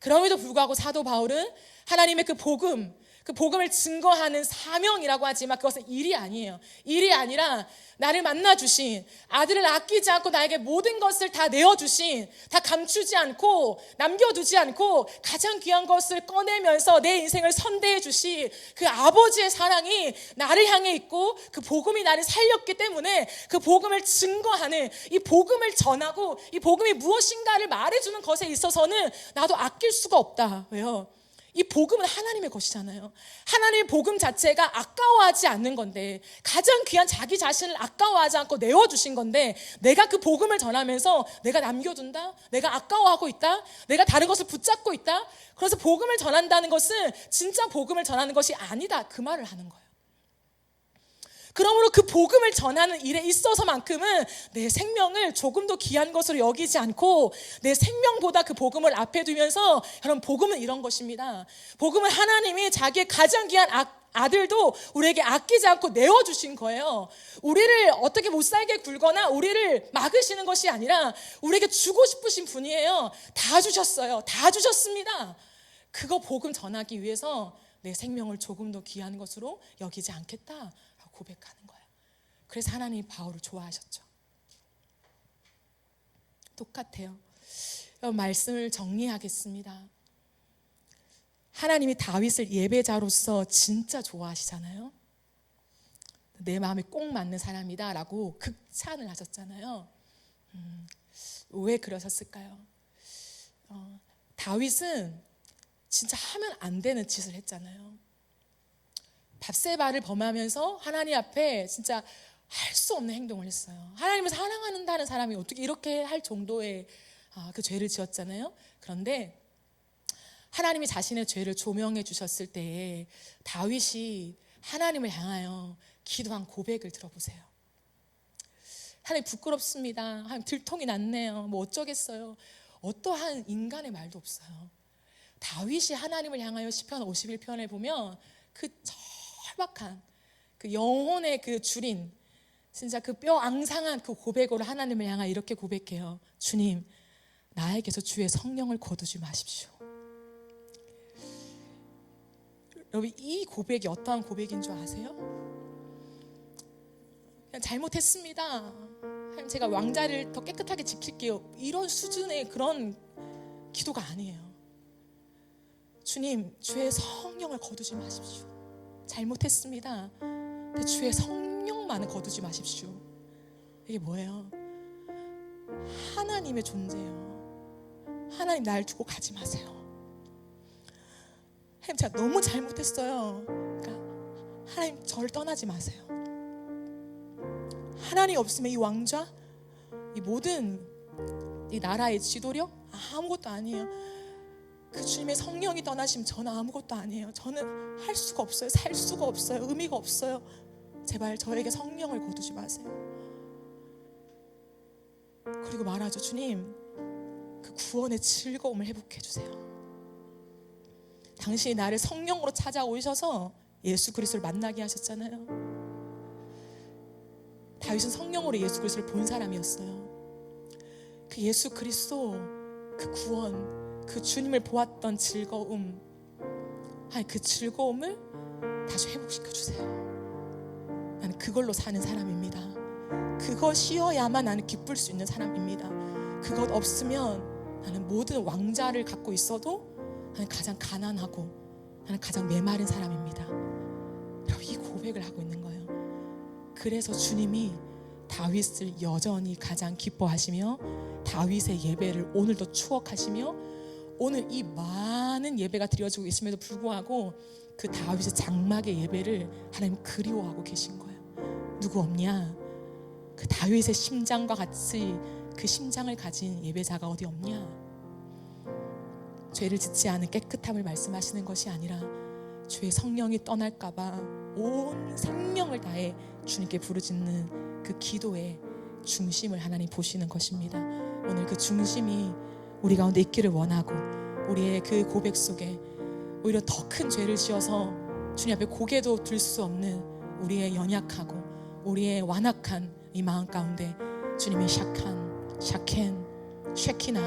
그럼에도 불구하고 사도 바울은 하나님의 그 복음을 증거하는 사명이라고 하지만 그것은 일이 아니에요. 일이 아니라 나를 만나주신, 아들을 아끼지 않고 나에게 모든 것을 다 내어주신, 다 감추지 않고 남겨두지 않고 가장 귀한 것을 꺼내면서 내 인생을 선대해 주신 그 아버지의 사랑이 나를 향해 있고 그 복음이 나를 살렸기 때문에 그 복음을 증거하는, 이 복음을 전하고 이 복음이 무엇인가를 말해주는 것에 있어서는 나도 아낄 수가 없다. 왜요? 이 복음은 하나님의 것이잖아요. 하나님의 복음 자체가 아까워하지 않는 건데, 가장 귀한 자기 자신을 아까워하지 않고 내어주신 건데, 내가 그 복음을 전하면서 내가 남겨둔다? 내가 아까워하고 있다? 내가 다른 것을 붙잡고 있다? 그래서 복음을 전한다는 것은 진짜 복음을 전하는 것이 아니다, 그 말을 하는 거예요. 그러므로 그 복음을 전하는 일에 있어서만큼은 내 생명을 조금도 귀한 것으로 여기지 않고 내 생명보다 그 복음을 앞에 두면서, 여러분, 복음은 이런 것입니다. 복음은 하나님이 자기의 가장 귀한 아들도 우리에게 아끼지 않고 내어주신 거예요. 우리를 어떻게 못 살게 굴거나 우리를 막으시는 것이 아니라 우리에게 주고 싶으신 분이에요. 다 주셨어요. 다 주셨습니다. 그거 복음 전하기 위해서 내 생명을 조금도 귀한 것으로 여기지 않겠다 고백하는 거예요. 그래서 하나님이 바울을 좋아하셨죠. 똑같아요. 말씀을 정리하겠습니다. 하나님이 다윗을 예배자로서 진짜 좋아하시잖아요. 내 마음에 꼭 맞는 사람이다 라고 극찬을 하셨잖아요. 왜 그러셨을까요? 다윗은 진짜 하면 안 되는 짓을 했잖아요. 밧세바를 범하면서 하나님 앞에 진짜 할 수 없는 행동을 했어요. 하나님을 사랑한다는 사람이 어떻게 이렇게 할 정도의 그 죄를 지었잖아요. 그런데 하나님이 자신의 죄를 조명해 주셨을 때에 다윗이 하나님을 향하여 기도한 고백을 들어보세요. 하나님, 부끄럽습니다. 하나님, 들통이 났네요. 뭐 어쩌겠어요. 어떠한 인간의 말도 없어요. 다윗이 하나님을 향하여 시편 51편에 보면 그 절박한 그 영혼의 그 주린, 진짜 그 뼈 앙상한 그 고백으로 하나님을 향하여 이렇게 고백해요. 주님, 나에게서 주의 성령을 거두지 마십시오. 여러분, 이 고백이 어떠한 고백인 줄 아세요? 그냥 잘못했습니다. 하나님, 제가 왕자를 더 깨끗하게 지킬게요. 이런 수준의 그런 기도가 아니에요. 주님, 주의 성령을 거두지 마십시오. 잘못했습니다. 근데 주의 성령만은 거두지 마십시오. 이게 뭐예요? 하나님의 존재예요. 하나님, 날 두고 가지 마세요. 하나님, 제가 너무 잘못했어요. 그러니까 하나님, 저를 떠나지 마세요. 하나님 없으면 이 왕좌, 이 모든 이 나라의 지도력 아무것도 아니에요. 그 주님의 성령이 떠나시면 저는 아무것도 아니에요. 저는 할 수가 없어요. 살 수가 없어요. 의미가 없어요. 제발 저에게 성령을 거두지 마세요. 그리고 말하죠. 주님, 그 구원의 즐거움을 회복해 주세요. 당신이 나를 성령으로 찾아오셔서 예수 그리스도를 만나게 하셨잖아요. 다윗은 성령으로 예수 그리스도를 본 사람이었어요. 그 예수 그리스도, 그 구원, 그 주님을 보았던 즐거움, 그 즐거움을 다시 회복시켜 주세요. 나는 그걸로 사는 사람입니다. 그것이어야만 나는 기쁠 수 있는 사람입니다. 그것 없으면 나는 모든 왕자를 갖고 있어도 나는 가장 가난하고 나는 가장 메마른 사람입니다. 여러분, 이 고백을 하고 있는 거예요. 그래서 주님이 다윗을 여전히 가장 기뻐하시며 다윗의 예배를 오늘도 추억하시며 오늘 이 많은 예배가 드려지고 있음에도 불구하고 그 다윗의 장막의 예배를 하나님 그리워하고 계신 거예요. 누구 없냐? 그 다윗의 심장과 같이 그 심장을 가진 예배자가 어디 없냐? 죄를 짓지 않은 깨끗함을 말씀하시는 것이 아니라 주의 성령이 떠날까봐 온 생명을 다해 주님께 부르짖는 그 기도의 중심을 하나님 보시는 것입니다. 오늘 그 중심이 우리 가운데 있기를 원하고 우리의 그 고백 속에 오히려 더 큰 죄를 지어서 주님 앞에 고개도 들 수 없는 우리의 연약하고 우리의 완악한 이 마음 가운데 주님의 샤켄, 쉐키나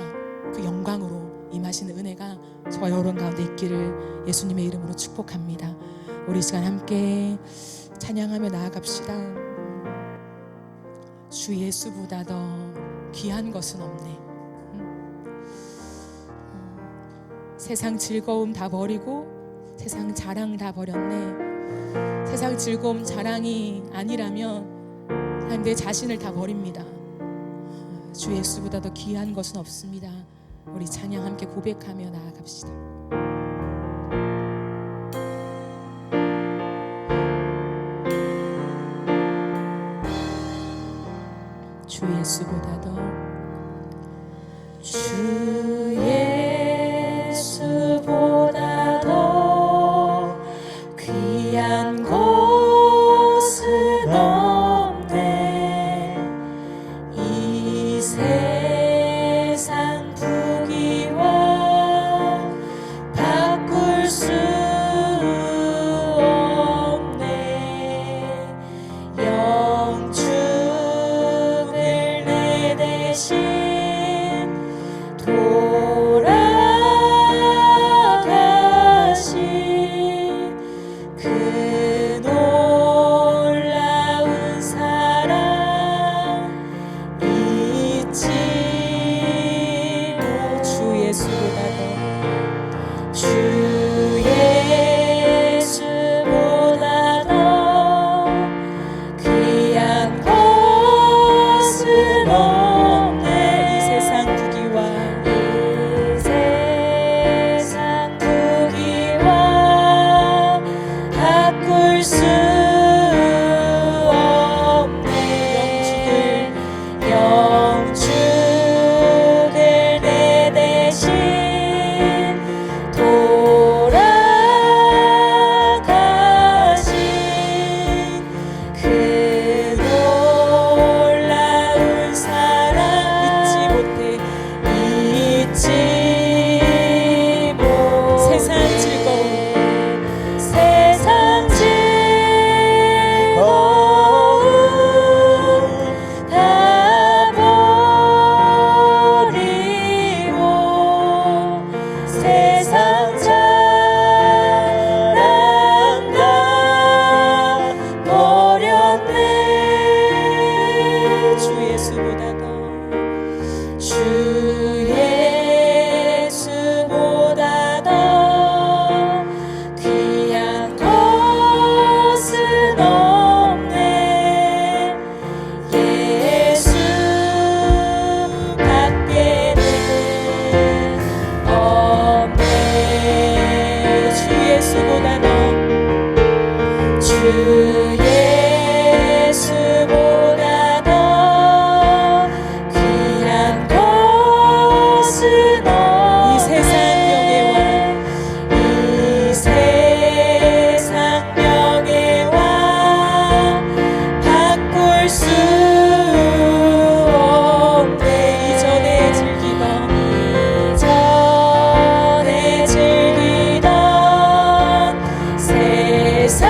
그 영광으로 임하시는 은혜가 저와 여러분 가운데 있기를 예수님의 이름으로 축복합니다. 우리 이 시간 함께 찬양하며 나아갑시다. 주 예수보다 더 귀한 것은 없네. 세상 즐거움 다 버리고 세상 자랑 다 버렸네. 세상 즐거움 자랑이 아니라면 내 자신을 다 버립니다. 주 예수보다 더 귀한 것은 없습니다. 우리 찬양 함께 고백하며 나아갑시다. 주 예수보다 더 주 예수보다 더 귀한 것은 없네. 이 세상 부귀와 바꿀 수 없네. 영주를 내 대신 돌아가신 그 놀라운 사랑 잊지 못. 주 예수보다 더 주 예수보다 더 귀한 것은 없네. 이 세상 부귀와 바꿀 수 없네. 영주를 내 대신 돌아가신 그 놀라운 사랑 잊지 못해. 세상 즐거움 다 버리고 세상 자랑 다 버렸네. 주 예수보다 더 주 예수보다 더 귀한 것은 없네. 예수 밖에는 없네. 주 예수보다 더 주 예수보다 더 귀한 것은 없네. 이 세상 명예와 이 세상 명예와 바꿀 수 없네. 이전에 즐기던 세상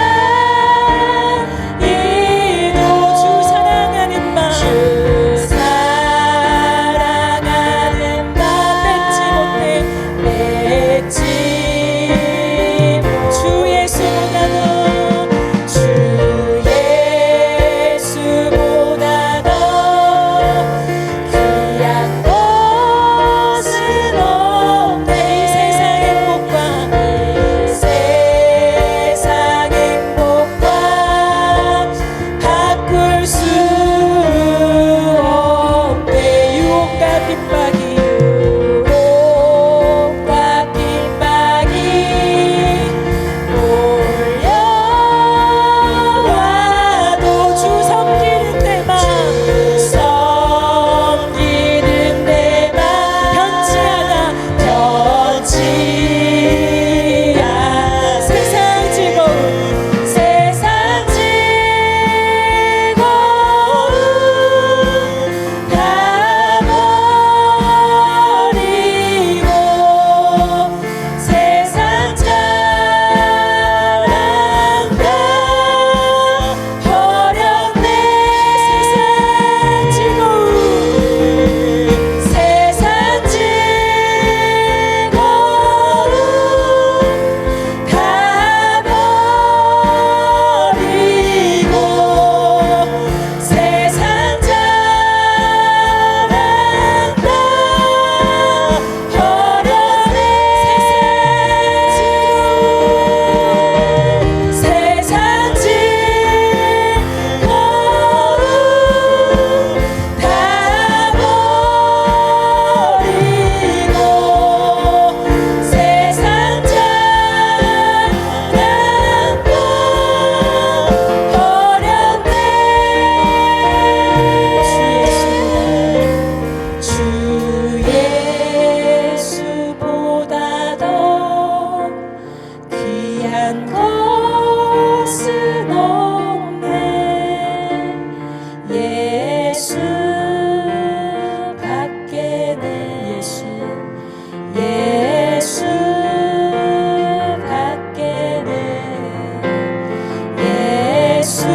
한 것은 없네. 예수 밖에는 예수 밖에는 예수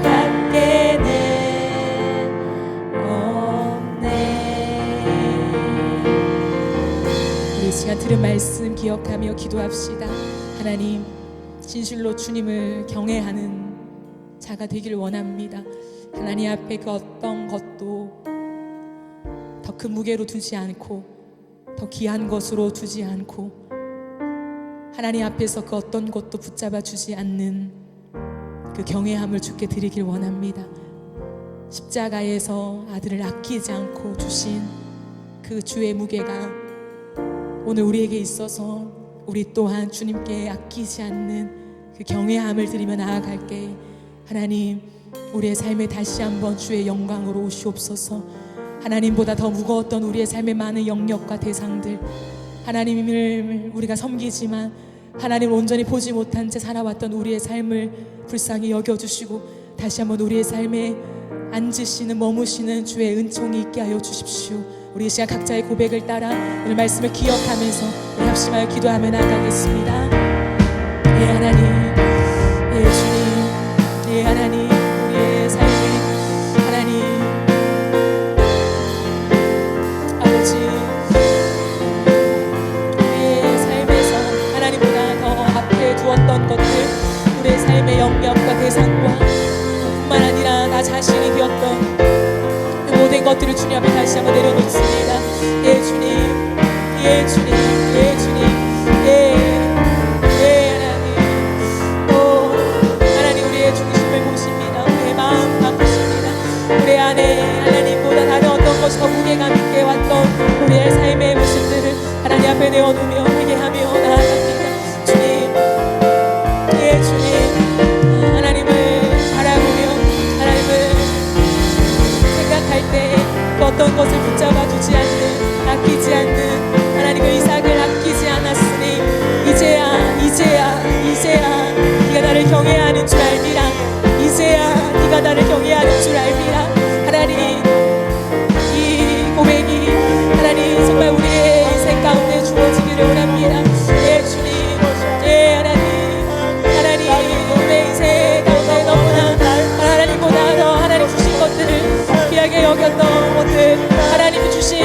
밖에는 없네. 우리 이 시간 들은 말씀 기억하며 기도합시다. 하나님, 진실로 주님을 경외하는 자가 되기를 원합니다. 하나님 앞에 그 어떤 것도 더 큰 무게로 두지 않고 더 귀한 것으로 두지 않고 하나님 앞에서 그 어떤 것도 붙잡아 주지 않는 그 경외함을 주께 드리길 원합니다. 십자가에서 아들을 아끼지 않고 주신 그 주의 무게가 오늘 우리에게 있어서 우리 또한 주님께 아끼지 않는 그 경외함을 드리며 나아갈게. 하나님, 우리의 삶에 다시 한번 주의 영광으로 오시옵소서. 하나님보다 더 무거웠던 우리의 삶의 많은 영역과 대상들, 하나님을 우리가 섬기지만 하나님을 온전히 보지 못한 채 살아왔던 우리의 삶을 불쌍히 여겨주시고 다시 한번 우리의 삶에 앉으시는 머무시는 주의 은총이 있게 하여 주십시오. 우리 이 시간 각자의 고백을 따라 오늘 말씀을 기억하면서 우리 합심하여 기도하며 나가겠습니다. 예 하나님, 예 주님, 예 하나님, 우리의 삶을 하나님 아버지, 우리의 삶에서 하나님보다 더 앞에 두었던 것들, 우리의 삶의 영역과 대상과 뿐만 아니라 나 자신이 되었던 그 모든 것들을 주님 앞에 다시 한번 내려놓습니다. 예 주님, 예 주님, 예 주님, 예 하나님, 하나님 우리의 중심을 보십니다. 우리의 마음 바꾸십니다. 우리 안에 하나님보다 다른 어떤 것이 더 무게감 있게 왔던 우리의 삶의 모습들을 하나님 앞에 내어놓으며 회개하며 나아갑니다. 주님, 예 주님, 하나님을 바라보며 하나님을 생각할 때 그 어떤 것을 붙잡아 두지 않는, 아끼지 않는 하나님의 이삭을 아끼지 않았으니 이제야 네가 나를 경외하는 줄 알미라. 이제야 네가 나를 경외하는 줄 알미라. 하나님, 이 고백이 하나님 정말 우리의 인생 가운데 주어지기를 원합니다. 예 주님, 예 하나님, 우리의 인생 가운데 너무나 하나님보다 더 하나님 주신 것들을 귀하게 여겼던 것들, 하나님이 주신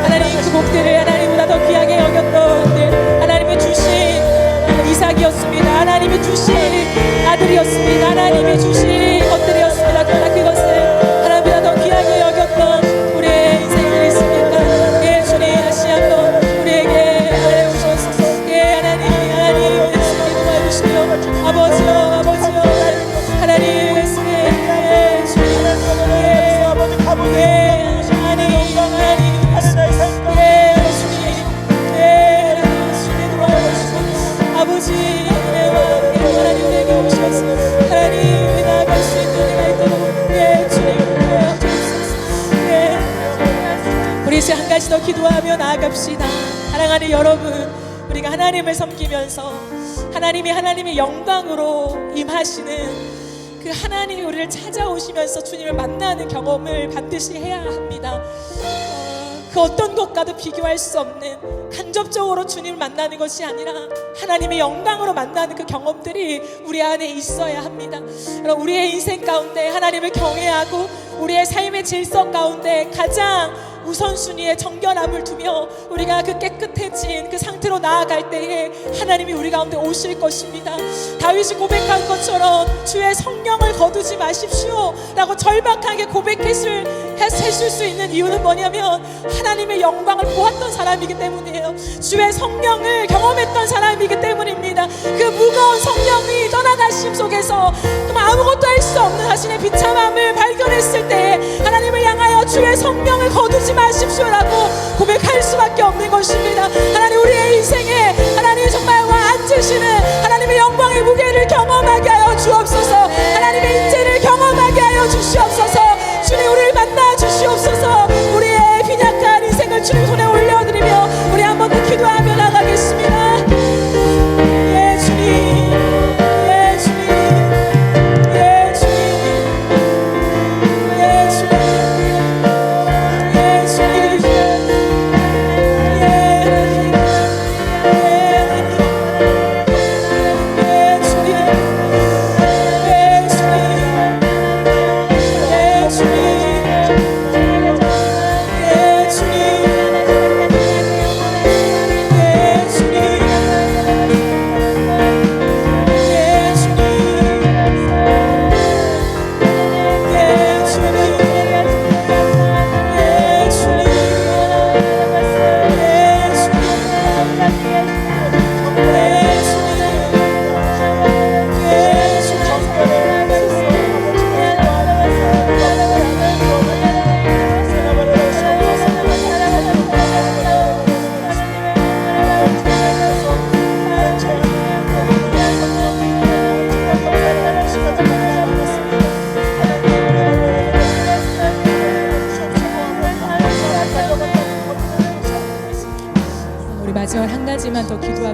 하나님 그 복들을 하나님보다 더 귀하게 여겼던 것들, 하나님이 주신 이삭이었습니다. 하나님이 주신 아들이었습니다. 하나님이 주신 것들이었습니다. 그러나 그것을 하나님보다 더 귀하게 여겼던 우리의 인생이 있습니까? 예 주님, 다시 한번 우리에게 오셔서 예 하나님 말씀을 도와주시며 아버지요 하나님 말씀에 예 주님, 예 하나님 아버지, 하나님 우리에게 오셔서 하나님 나아갈 수 있는 은혜가 있도록 예 주님 도와주옵소서. 예 우리 이제 한 가지 더 기도하며 나아갑시다. 사랑하는 여러분, 우리가 하나님을 섬기면서 하나님의 영광으로 임하시는 그 하나님이 우리를 찾아오시면서 주님을 만나는 경험을 반드시 해야 합니다. 그 어떤 것과도 비교할 수 없는, 간접적으로 주님을 만나는 것이 아니라 하나님의 영광으로 만나는 그 경험들이 우리 안에 있어야 합니다. 우리의 인생 가운데 하나님을 경외하고 우리의 삶의 질서 가운데 가장 우선순위에 정결함을 두며 우리가 그 깨끗해진 그 상태로 나아갈 때에 하나님이 우리 가운데 오실 것입니다. 다윗이 고백한 것처럼 주의 성령을 거두지 마십시오 라고 절박하게 고백했을 수 있는 이유는 뭐냐면 하나님의 영광을 보았던 사람이기 때문이에요. 주의 성령을 경험했던 사람이기 때문입니다. 그 무거운 성령이 떠나가심 속에서 정말 아무것도 할 수 없는 자신의 비참함을 발견했을 때 하나님을 향하여 주의 성령을 거두지 마십시오라고 고백할 수밖에 없는 것입니다. 하나님, 우리의 인생에 하나님 정말 앉으시는 하나님의 영광의 무게를 경험하게 하여 주옵소서. 하나님의 인재를 경험하게 하여 주시옵소서. 주님, 우리를 만나 주시옵소서. 우리의 빈약한 인생을 주님 손에 올려드리며 우리 한 번 더 기도하며 나가겠습니다.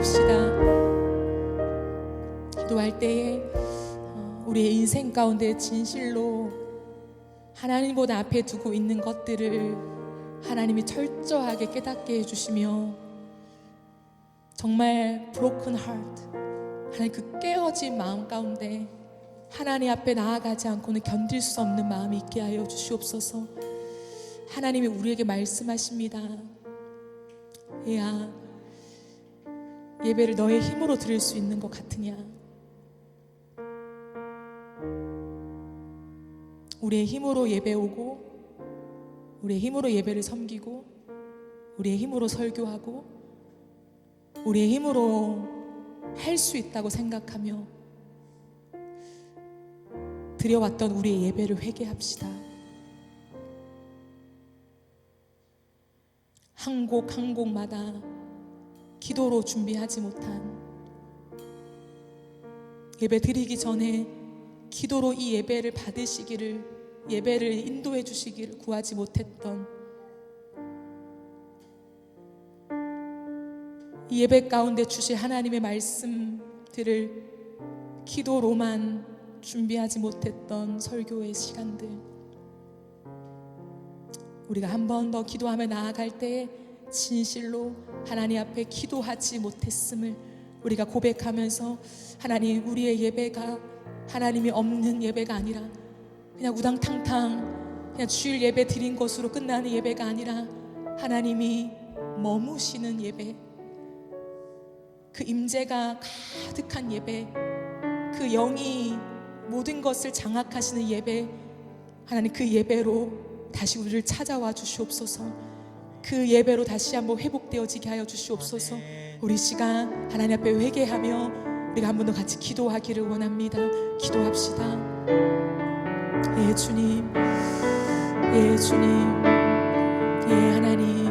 기도합시다. 기도할 때에 우리의 인생 가운데 진실로 하나님보다 앞에 두고 있는 것들을 하나님이 철저하게 깨닫게 해주시며, 정말 broken heart, 하나님 그 깨어진 마음 가운데 하나님 앞에 나아가지 않고는 견딜 수 없는 마음이 있게 하여 주시옵소서. 하나님이 우리에게 말씀하십니다. 얘야, 예배를 너의 힘으로 드릴 수 있는 것 같으냐? 우리의 힘으로 예배 오고, 우리의 힘으로 예배를 섬기고, 우리의 힘으로 설교하고, 우리의 힘으로 할 수 있다고 생각하며 드려왔던 우리의 예배를 회개합시다. 한 곡 한 곡마다 기도로 준비하지 못한, 예배 드리기 전에 기도로 이 예배를 받으시기를, 예배를 인도해 주시기를 구하지 못했던, 이 예배 가운데 주실 하나님의 말씀들을 기도로만 준비하지 못했던 설교의 시간들, 우리가 한 번 더 기도하며 나아갈 때에 진실로 하나님 앞에 기도하지 못했음을 우리가 고백하면서, 하나님, 우리의 예배가 하나님이 없는 예배가 아니라 그냥 우당탕탕 그냥 주일 예배 드린 것으로 끝나는 예배가 아니라 하나님이 머무시는 예배, 그 임재가 가득한 예배, 그 영이 모든 것을 장악하시는 예배, 하나님 그 예배로 다시 우리를 찾아와 주시옵소서. 그 예배로 다시 한번 회복되어지게 하여 주시옵소서. 우리 시간 하나님 앞에 회개하며 우리가 한 번 더 같이 기도하기를 원합니다. 기도합시다. 예 주님, 예 주님, 예 하나님,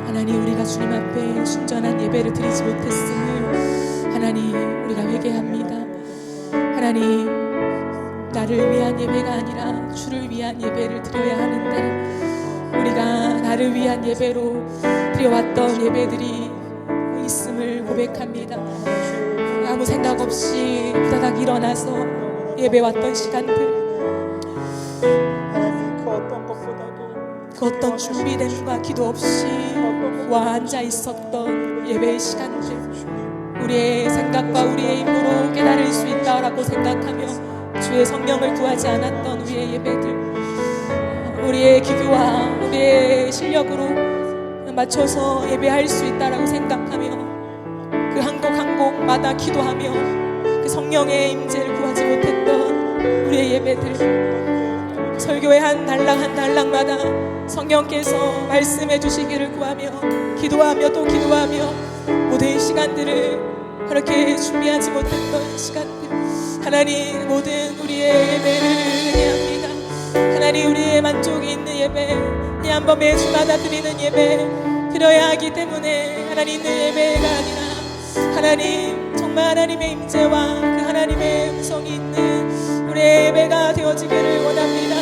하나님, 우리가 주님 앞에 순전한 예배를 드리지 못했음을 하나님 우리가 회개합니다. 하나님, 나를 위한 예배가 아니라 주를 위한 예배를 드려야 하는데, 우리가 나를 위한 예배로 드려왔던 예배들이 있음을 고백합니다. 아무 생각 없이 후다닥 일어나서 예배 왔던 시간들, 그 어떤 준비됨과 기도 없이 와 앉아 있었던 예배의 시간들, 우리의 생각과 우리의 힘으로 깨달을 수 있다라고 생각하며 주의 성령을 구하지 않았던 우리의 예배들, 우리의 기교와 우리의 실력으로 맞춰서 예배할 수 있다라고 생각하며 그 한 곡 한 곡마다 기도하며 그 성령의 임재를 구하지 못했던 우리의 예배들, 설교의 한 단락 한 단락마다 성령께서 말씀해 주시기를 구하며 기도하며 또 기도하며 모든 시간들을 그렇게 준비하지 못했던 시간들, 하나님, 모든 우리의 예배를 회개합니다. 하나님, 우리의 만족이 있는 예배, 이 한 번 매주마다 드리는 예배 드려야 하기 때문에 하나님 있는 예배가 아니라, 하나님 정말 하나님의 임재와 그 하나님의 음성이 있는 우리의 예배가 되어지기를 원합니다.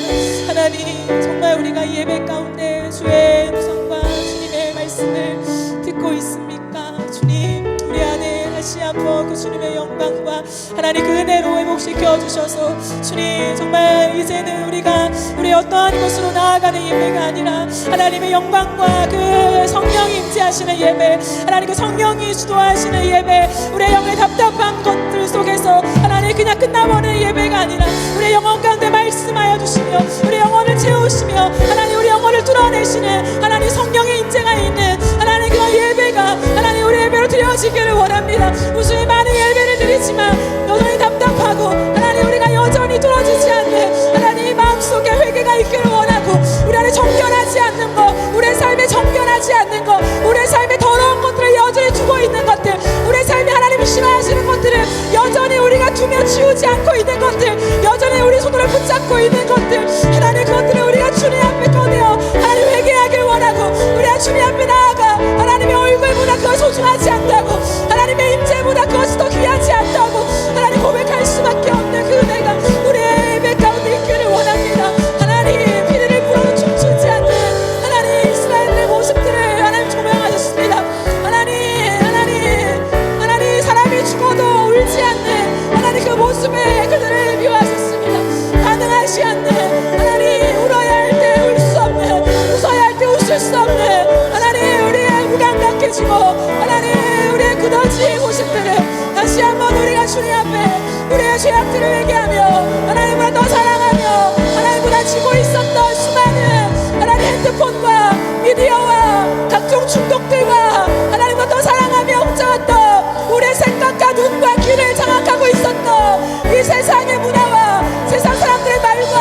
하나님, 정말 우리가 이 예배 가운데 주의 음성과 주님의 말씀을 듣고 있습니까? 주님, 우리 안에 다시 한번 그 주님의 영광과 하나님 그 은혜로 회복시켜 주셔서, 주님 정말 이제는 우리가 우리 어떠한 것으로 나아가는 예배가 아니라 하나님의 영광과 그 성령이 임재하시는 예배, 하나님 그 성령이 주도하시는 예배, 우리의 영의 답답한 것들 속에서 하나님 그냥 끝나버리는 예배가 아니라 우리의 영혼 가운데 말씀하여 주시며 우리 영혼을 채우시며 하나님 우리 영혼을 뚫어내시는 하나님 성령의 임재가 있는 하나님 그 예배가 하나님 우리 예배로 드려지기를 원합니다. 무수히 많은 예배를 드리지만 여전히 답답하고 하나님 우리가 여전히 뚫어지지 않는 하나님 마음속에 회개가 있기를 원하고, 우리 안에 정결하지 않는 것, 우리의 삶에 정결하지 않는 것, 우리의 삶에 더러운 것들을 여전히 두고 있는 것들, 우리의 삶에 하나님이 싫어하시는 것들을 여전히 우리가 두며 치우지 않고 있는 것들, 여전히 우리 손으로 붙잡고 있는 것들, 하나님 그것들을 우리가 주님 앞에 꺼내어 하나님 회개하길 원하고, 우리가 주님 앞에 나아가 하나님의 얼굴보다 그걸 소중하지 않다고, 하나님의 임재보다 그것이 더 귀하지 않다고 하나님 고백할 수밖에 없는 그 은혜가 우리의 예배 가운데 있기를 원합니다. 하나님, 피리를 불어도 춤추지 않는 하나님 이스라엘의 모습들을 하나님 조명하셨습니다. 하나님 굳어진 곳들을 다시 한번 우리가 주님 앞에 우리의 죄악들을 회개하며 하나님보다 더 사랑하며 하나님보다 지고 있었던 수많은 하나님 핸드폰과 미디어와 각종 중독들과 하나님보다 더 사랑하며 훔쳐왔던 우리의 생각과 눈과 귀를 장악하고 있었던 이 세상의 문화와 세상 사람들의 말과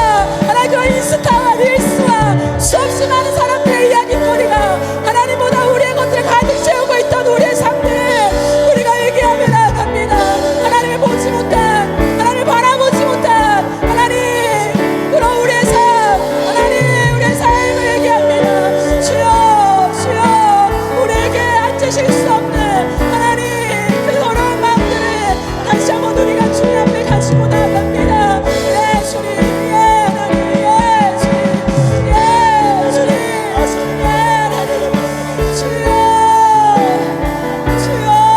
하나님 그런 인스타와 릴스와 수없이 많은 사람들의 이야기거리가 하나님보다 우리의 것들을 가득 채우고 있던 우리의 삶을 우리가 회개하며 나아갑니다. 하나님을 보지 못한, 하나님을 바라보지 못한 하나님 그런 우리의 삶, 하나님 우리의 삶을 회개합니다. 주여 주여 우리에게 앉으실 수 없는 하나님 그 어려운 마음들을 다시 한번 우리가 주님 앞에 가지고 나아갑니다. 예 주님, 예 하나님, 예 주님, 예 주님, 예 하나님, 주여 주여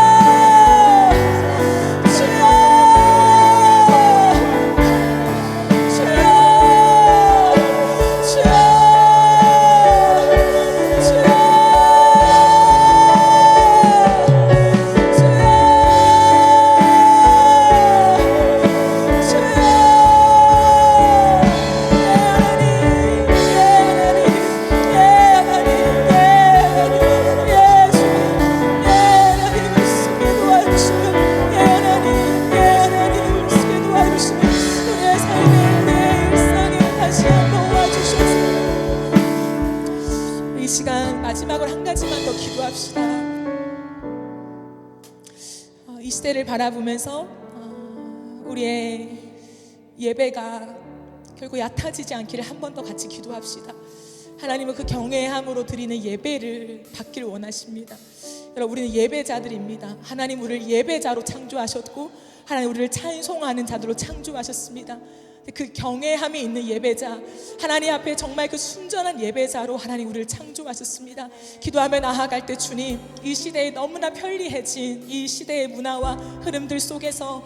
마지막으로 한 가지만 더 기도합시다. 이 시대를 바라보면서 우리의 예배가 결국 얕아지지 않기를 한 번 더 같이 기도합시다. 하나님은 그 경외함으로 드리는 예배를 받기를 원하십니다. 여러분 우리는 예배자들입니다. 하나님 우리를 예배자로 창조하셨고 하나님 우리를 찬송하는 자들로 창조하셨습니다. 그 경외함이 있는 예배자, 하나님 앞에 정말 그 순전한 예배자로 하나님 우리를 창조하셨습니다. 기도하며 나아갈 때 주님, 이 시대에 너무나 편리해진 이 시대의 문화와 흐름들 속에서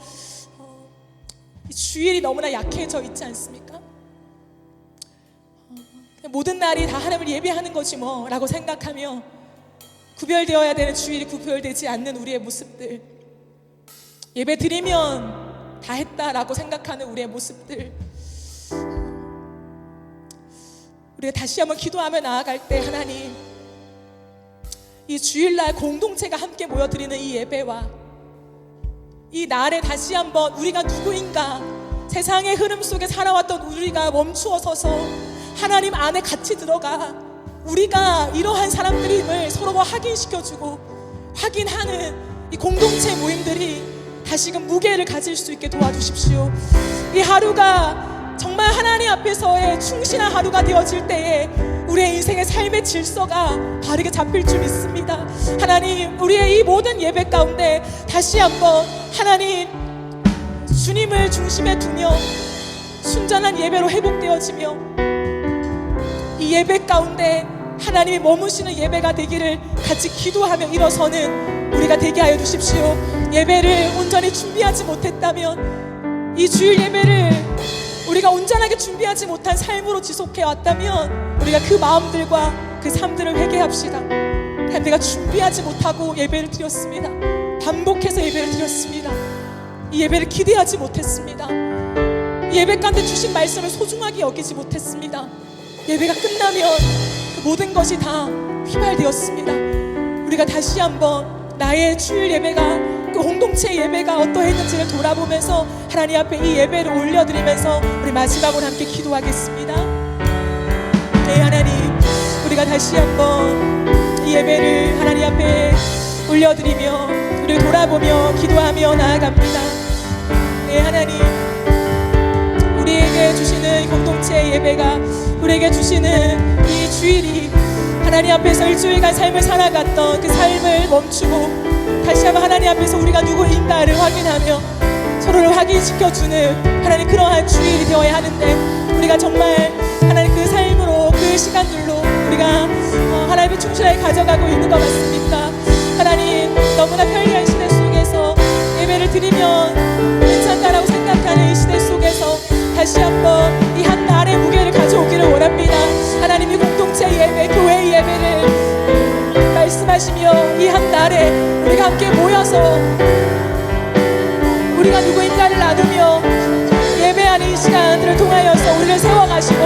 주일이 너무나 약해져 있지 않습니까? 모든 날이 다 하나님을 예배하는 거지 뭐 라고 생각하며 구별되어야 되는 주일이 구별되지 않는 우리의 모습들, 예배 드리면 다 했다라고 생각하는 우리의 모습들, 우리가 다시 한번 기도하며 나아갈 때 하나님 이 주일날 공동체가 함께 모여드리는 이 예배와 이 날에 다시 한번 우리가 누구인가, 세상의 흐름 속에 살아왔던 우리가 멈추어 서서 하나님 안에 같이 들어가 우리가 이러한 사람들임을 서로가 확인시켜주고 확인하는 이 공동체 모임들이 다시금 무게를 가질 수 있게 도와주십시오. 이 하루가 정말 하나님 앞에서의 충실한 하루가 되어질 때에 우리의 인생의 삶의 질서가 바르게 잡힐 줄 믿습니다. 하나님 우리의 이 모든 예배 가운데 다시 한번 하나님 주님을 중심에 두며 순전한 예배로 회복되어지며 이 예배 가운데 하나님이 머무시는 예배가 되기를 같이 기도하며 일어서는 우리가 되게 하여 주십시오. 예배를 온전히 준비하지 못했다면, 이 주일 예배를 우리가 온전하게 준비하지 못한 삶으로 지속해 왔다면 우리가 그 마음들과 그 삶들을 회개합시다. 내가 준비하지 못하고 예배를 드렸습니다. 반복해서 예배를 드렸습니다. 이 예배를 기대하지 못했습니다. 이 예배 가운데 주신 말씀을 소중하게 여기지 못했습니다. 예배가 끝나면 그 모든 것이 다 휘발되었습니다. 우리가 다시 한번 나의 주일 예배가, 그 공동체 예배가 어떠했는지를 돌아보면서 하나님 앞에 이 예배를 올려드리면서 우리 마지막으로 함께 기도하겠습니다. 네 하나님, 우리가 다시 한번 이 예배를 하나님 앞에 올려드리며 우리를 돌아보며 기도하며 나아갑니다. 네 하나님, 우리에게 주시는 공동체 예배가, 우리에게 주시는 이 주일이 하나님 앞에서 일주일간 삶을 살아갔던 그 삶을 멈추고 다시 한번 하나님 앞에서 우리가 누구인가를 확인하며 서로를 확인시켜주는 하나님 그러한 주일이 되어야 하는데, 우리가 정말 하나님 그 삶으로, 그 시간들로 우리가 하나님의 충실하게 가져가고 있는 것 같습니까? 하나님, 너무나 편리한 시대 속에서 예배를 드리면 괜찮다라고 생각하는 이 시대 속에서 다시 한번 이 한 날의 무게를 가져오기를 원합니다. 하나님이 공동체 예배, 교회 예배를 말씀하시며 이 한 날에 우리가 우리가 함께 모여서 우리가 누구인가를 나누며 예배하는 이 시간들을 통하여서 우리를 세워가시고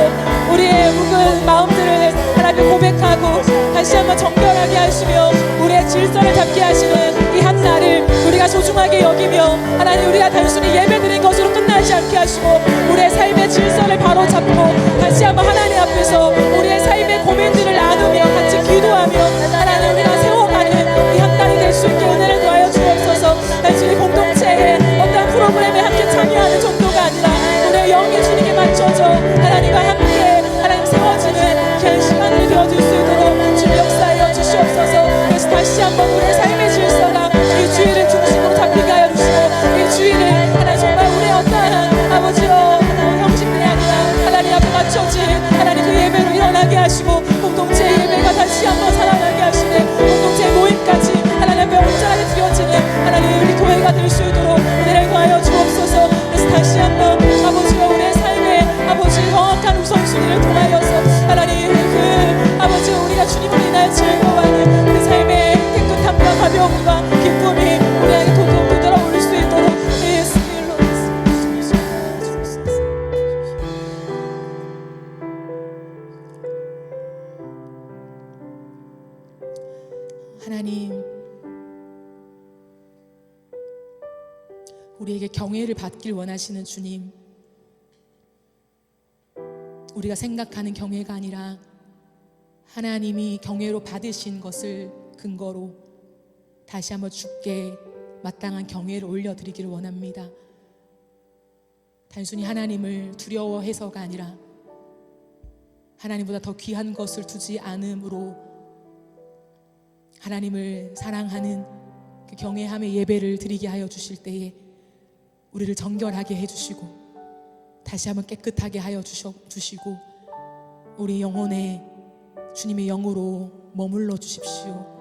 우리의 묵은 마음들을 하나님 고백하고 다시 한번 정결하게 하시며 우리의 질서를 잡게 하시는 이 한 날을 우리가 소중하게 여기며 하나님 우리가 단순히 예배드린 것으로 끝나지 않게 하시고 우리의 삶의 질서를 바로 잡고 다시 한번 하나님 앞에서 우리의 삶의 고민들을 나누며 같이 기도하며 하나님 우리가 세워가는 이 한 날이 될 수 있게 은혜를 더하여 주옵소서. 단순히 공동체의 어떤 프로그램에 함께 참여하는 정도가 아니라 우리의 영이 주님께 맞춰져 하나님과 함께 하나님 세워지는 귀한 시간을 되어줄 수 있도록 주님 역사하여 주시옵소서. 그래서 다시 한번 우리의 삶의 질서가 이 주일을 중심으로 잡히게 하여 주시고 이 주일을 하나님 정말 우리의 어떠한 아버지여 형식들이 아니라 하나님 앞에 맞춰진 하나님 그 예배로 일어나게 하시고 공동체 예배가 다시 한번 살아나게 하시는 공동체 모임까지 하나님 앞에 온전하게 드려지는 하나님 우리 교회가 될 수 있도록 은혜를 더하여 주옵소서. 그래서 다시 한번 아버지여 우리의 삶의 아버지 정확한 우선순위를 통하여서 하나님 그 아버지 우리가 주님으로 인하여 즐거워하는 그 삶의 깨끗함과 가벼움과 기쁨이 우리에게 되돌아올 수 있도록 예수의 이름으로 하나님 우리에게 경외를 받길 원하시는 주님, 우리가 생각하는 경외가 아니라 하나님이 경외로 받으신 것을 근거로 다시 한번 주께 마땅한 경외를 올려드리기를 원합니다. 단순히 하나님을 두려워해서가 아니라 하나님보다 더 귀한 것을 두지 않음으로 하나님을 사랑하는 그 경외함의 예배를 드리게 하여 주실 때에 우리를 정결하게 해주시고 다시 한번 깨끗하게 하여 주시고 우리 영혼에 주님의 영으로 머물러 주십시오.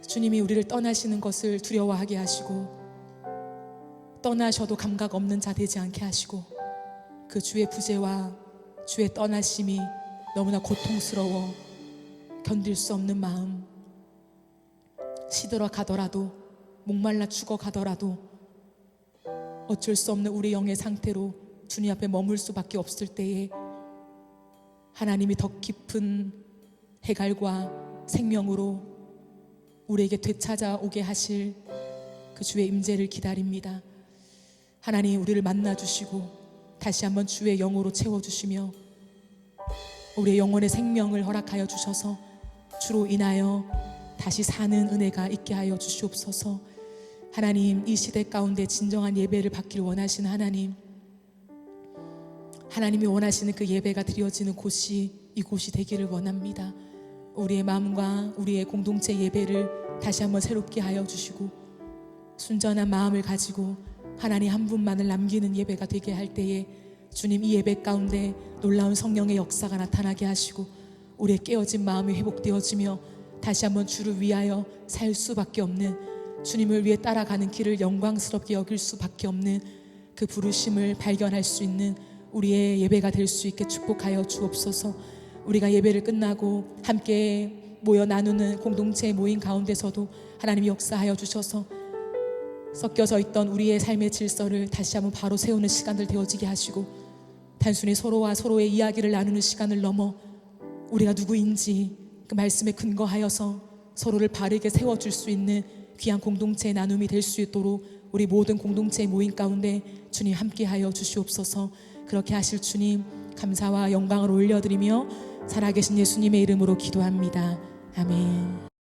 주님이 우리를 떠나시는 것을 두려워하게 하시고 떠나셔도 감각 없는 자 되지 않게 하시고 그 주의 부재와 주의 떠나심이 너무나 고통스러워 견딜 수 없는 마음, 시들어 가더라도 목말라 죽어 가더라도 어쩔 수 없는 우리 영의 상태로 주님 앞에 머물 수밖에 없을 때에 하나님이 더 깊은 해갈과 생명으로 우리에게 되찾아오게 하실 그 주의 임재를 기다립니다. 하나님 우리를 만나주시고 다시 한번 주의 영으로 채워주시며 우리의 영혼의 생명을 허락하여 주셔서 주로 인하여 다시 사는 은혜가 있게 하여 주시옵소서. 하나님 이 시대 가운데 진정한 예배를 받기를 원하시는 하나님, 하나님이 원하시는 그 예배가 드려지는 곳이 이곳이 되기를 원합니다. 우리의 마음과 우리의 공동체 예배를 다시 한번 새롭게 하여 주시고 순전한 마음을 가지고 하나님 한 분만을 남기는 예배가 되게 할 때에 주님 이 예배 가운데 놀라운 성령의 역사가 나타나게 하시고 우리의 깨어진 마음이 회복되어지며 다시 한번 주를 위하여 살 수밖에 없는, 주님을 위해 따라가는 길을 영광스럽게 여길 수밖에 없는 그 부르심을 발견할 수 있는 우리의 예배가 될 수 있게 축복하여 주옵소서. 우리가 예배를 끝나고 함께 모여 나누는 공동체 모임 가운데서도 하나님이 역사하여 주셔서 섞여져 있던 우리의 삶의 질서를 다시 한번 바로 세우는 시간들 되어지게 하시고 단순히 서로와 서로의 이야기를 나누는 시간을 넘어 우리가 누구인지 그 말씀에 근거하여서 서로를 바르게 세워줄 수 있는 귀한 공동체의 나눔이 될 수 있도록 우리 모든 공동체의 모임 가운데 주님 함께하여 주시옵소서. 그렇게 하실 주님 감사와 영광을 올려드리며 살아계신 예수님의 이름으로 기도합니다. 아멘.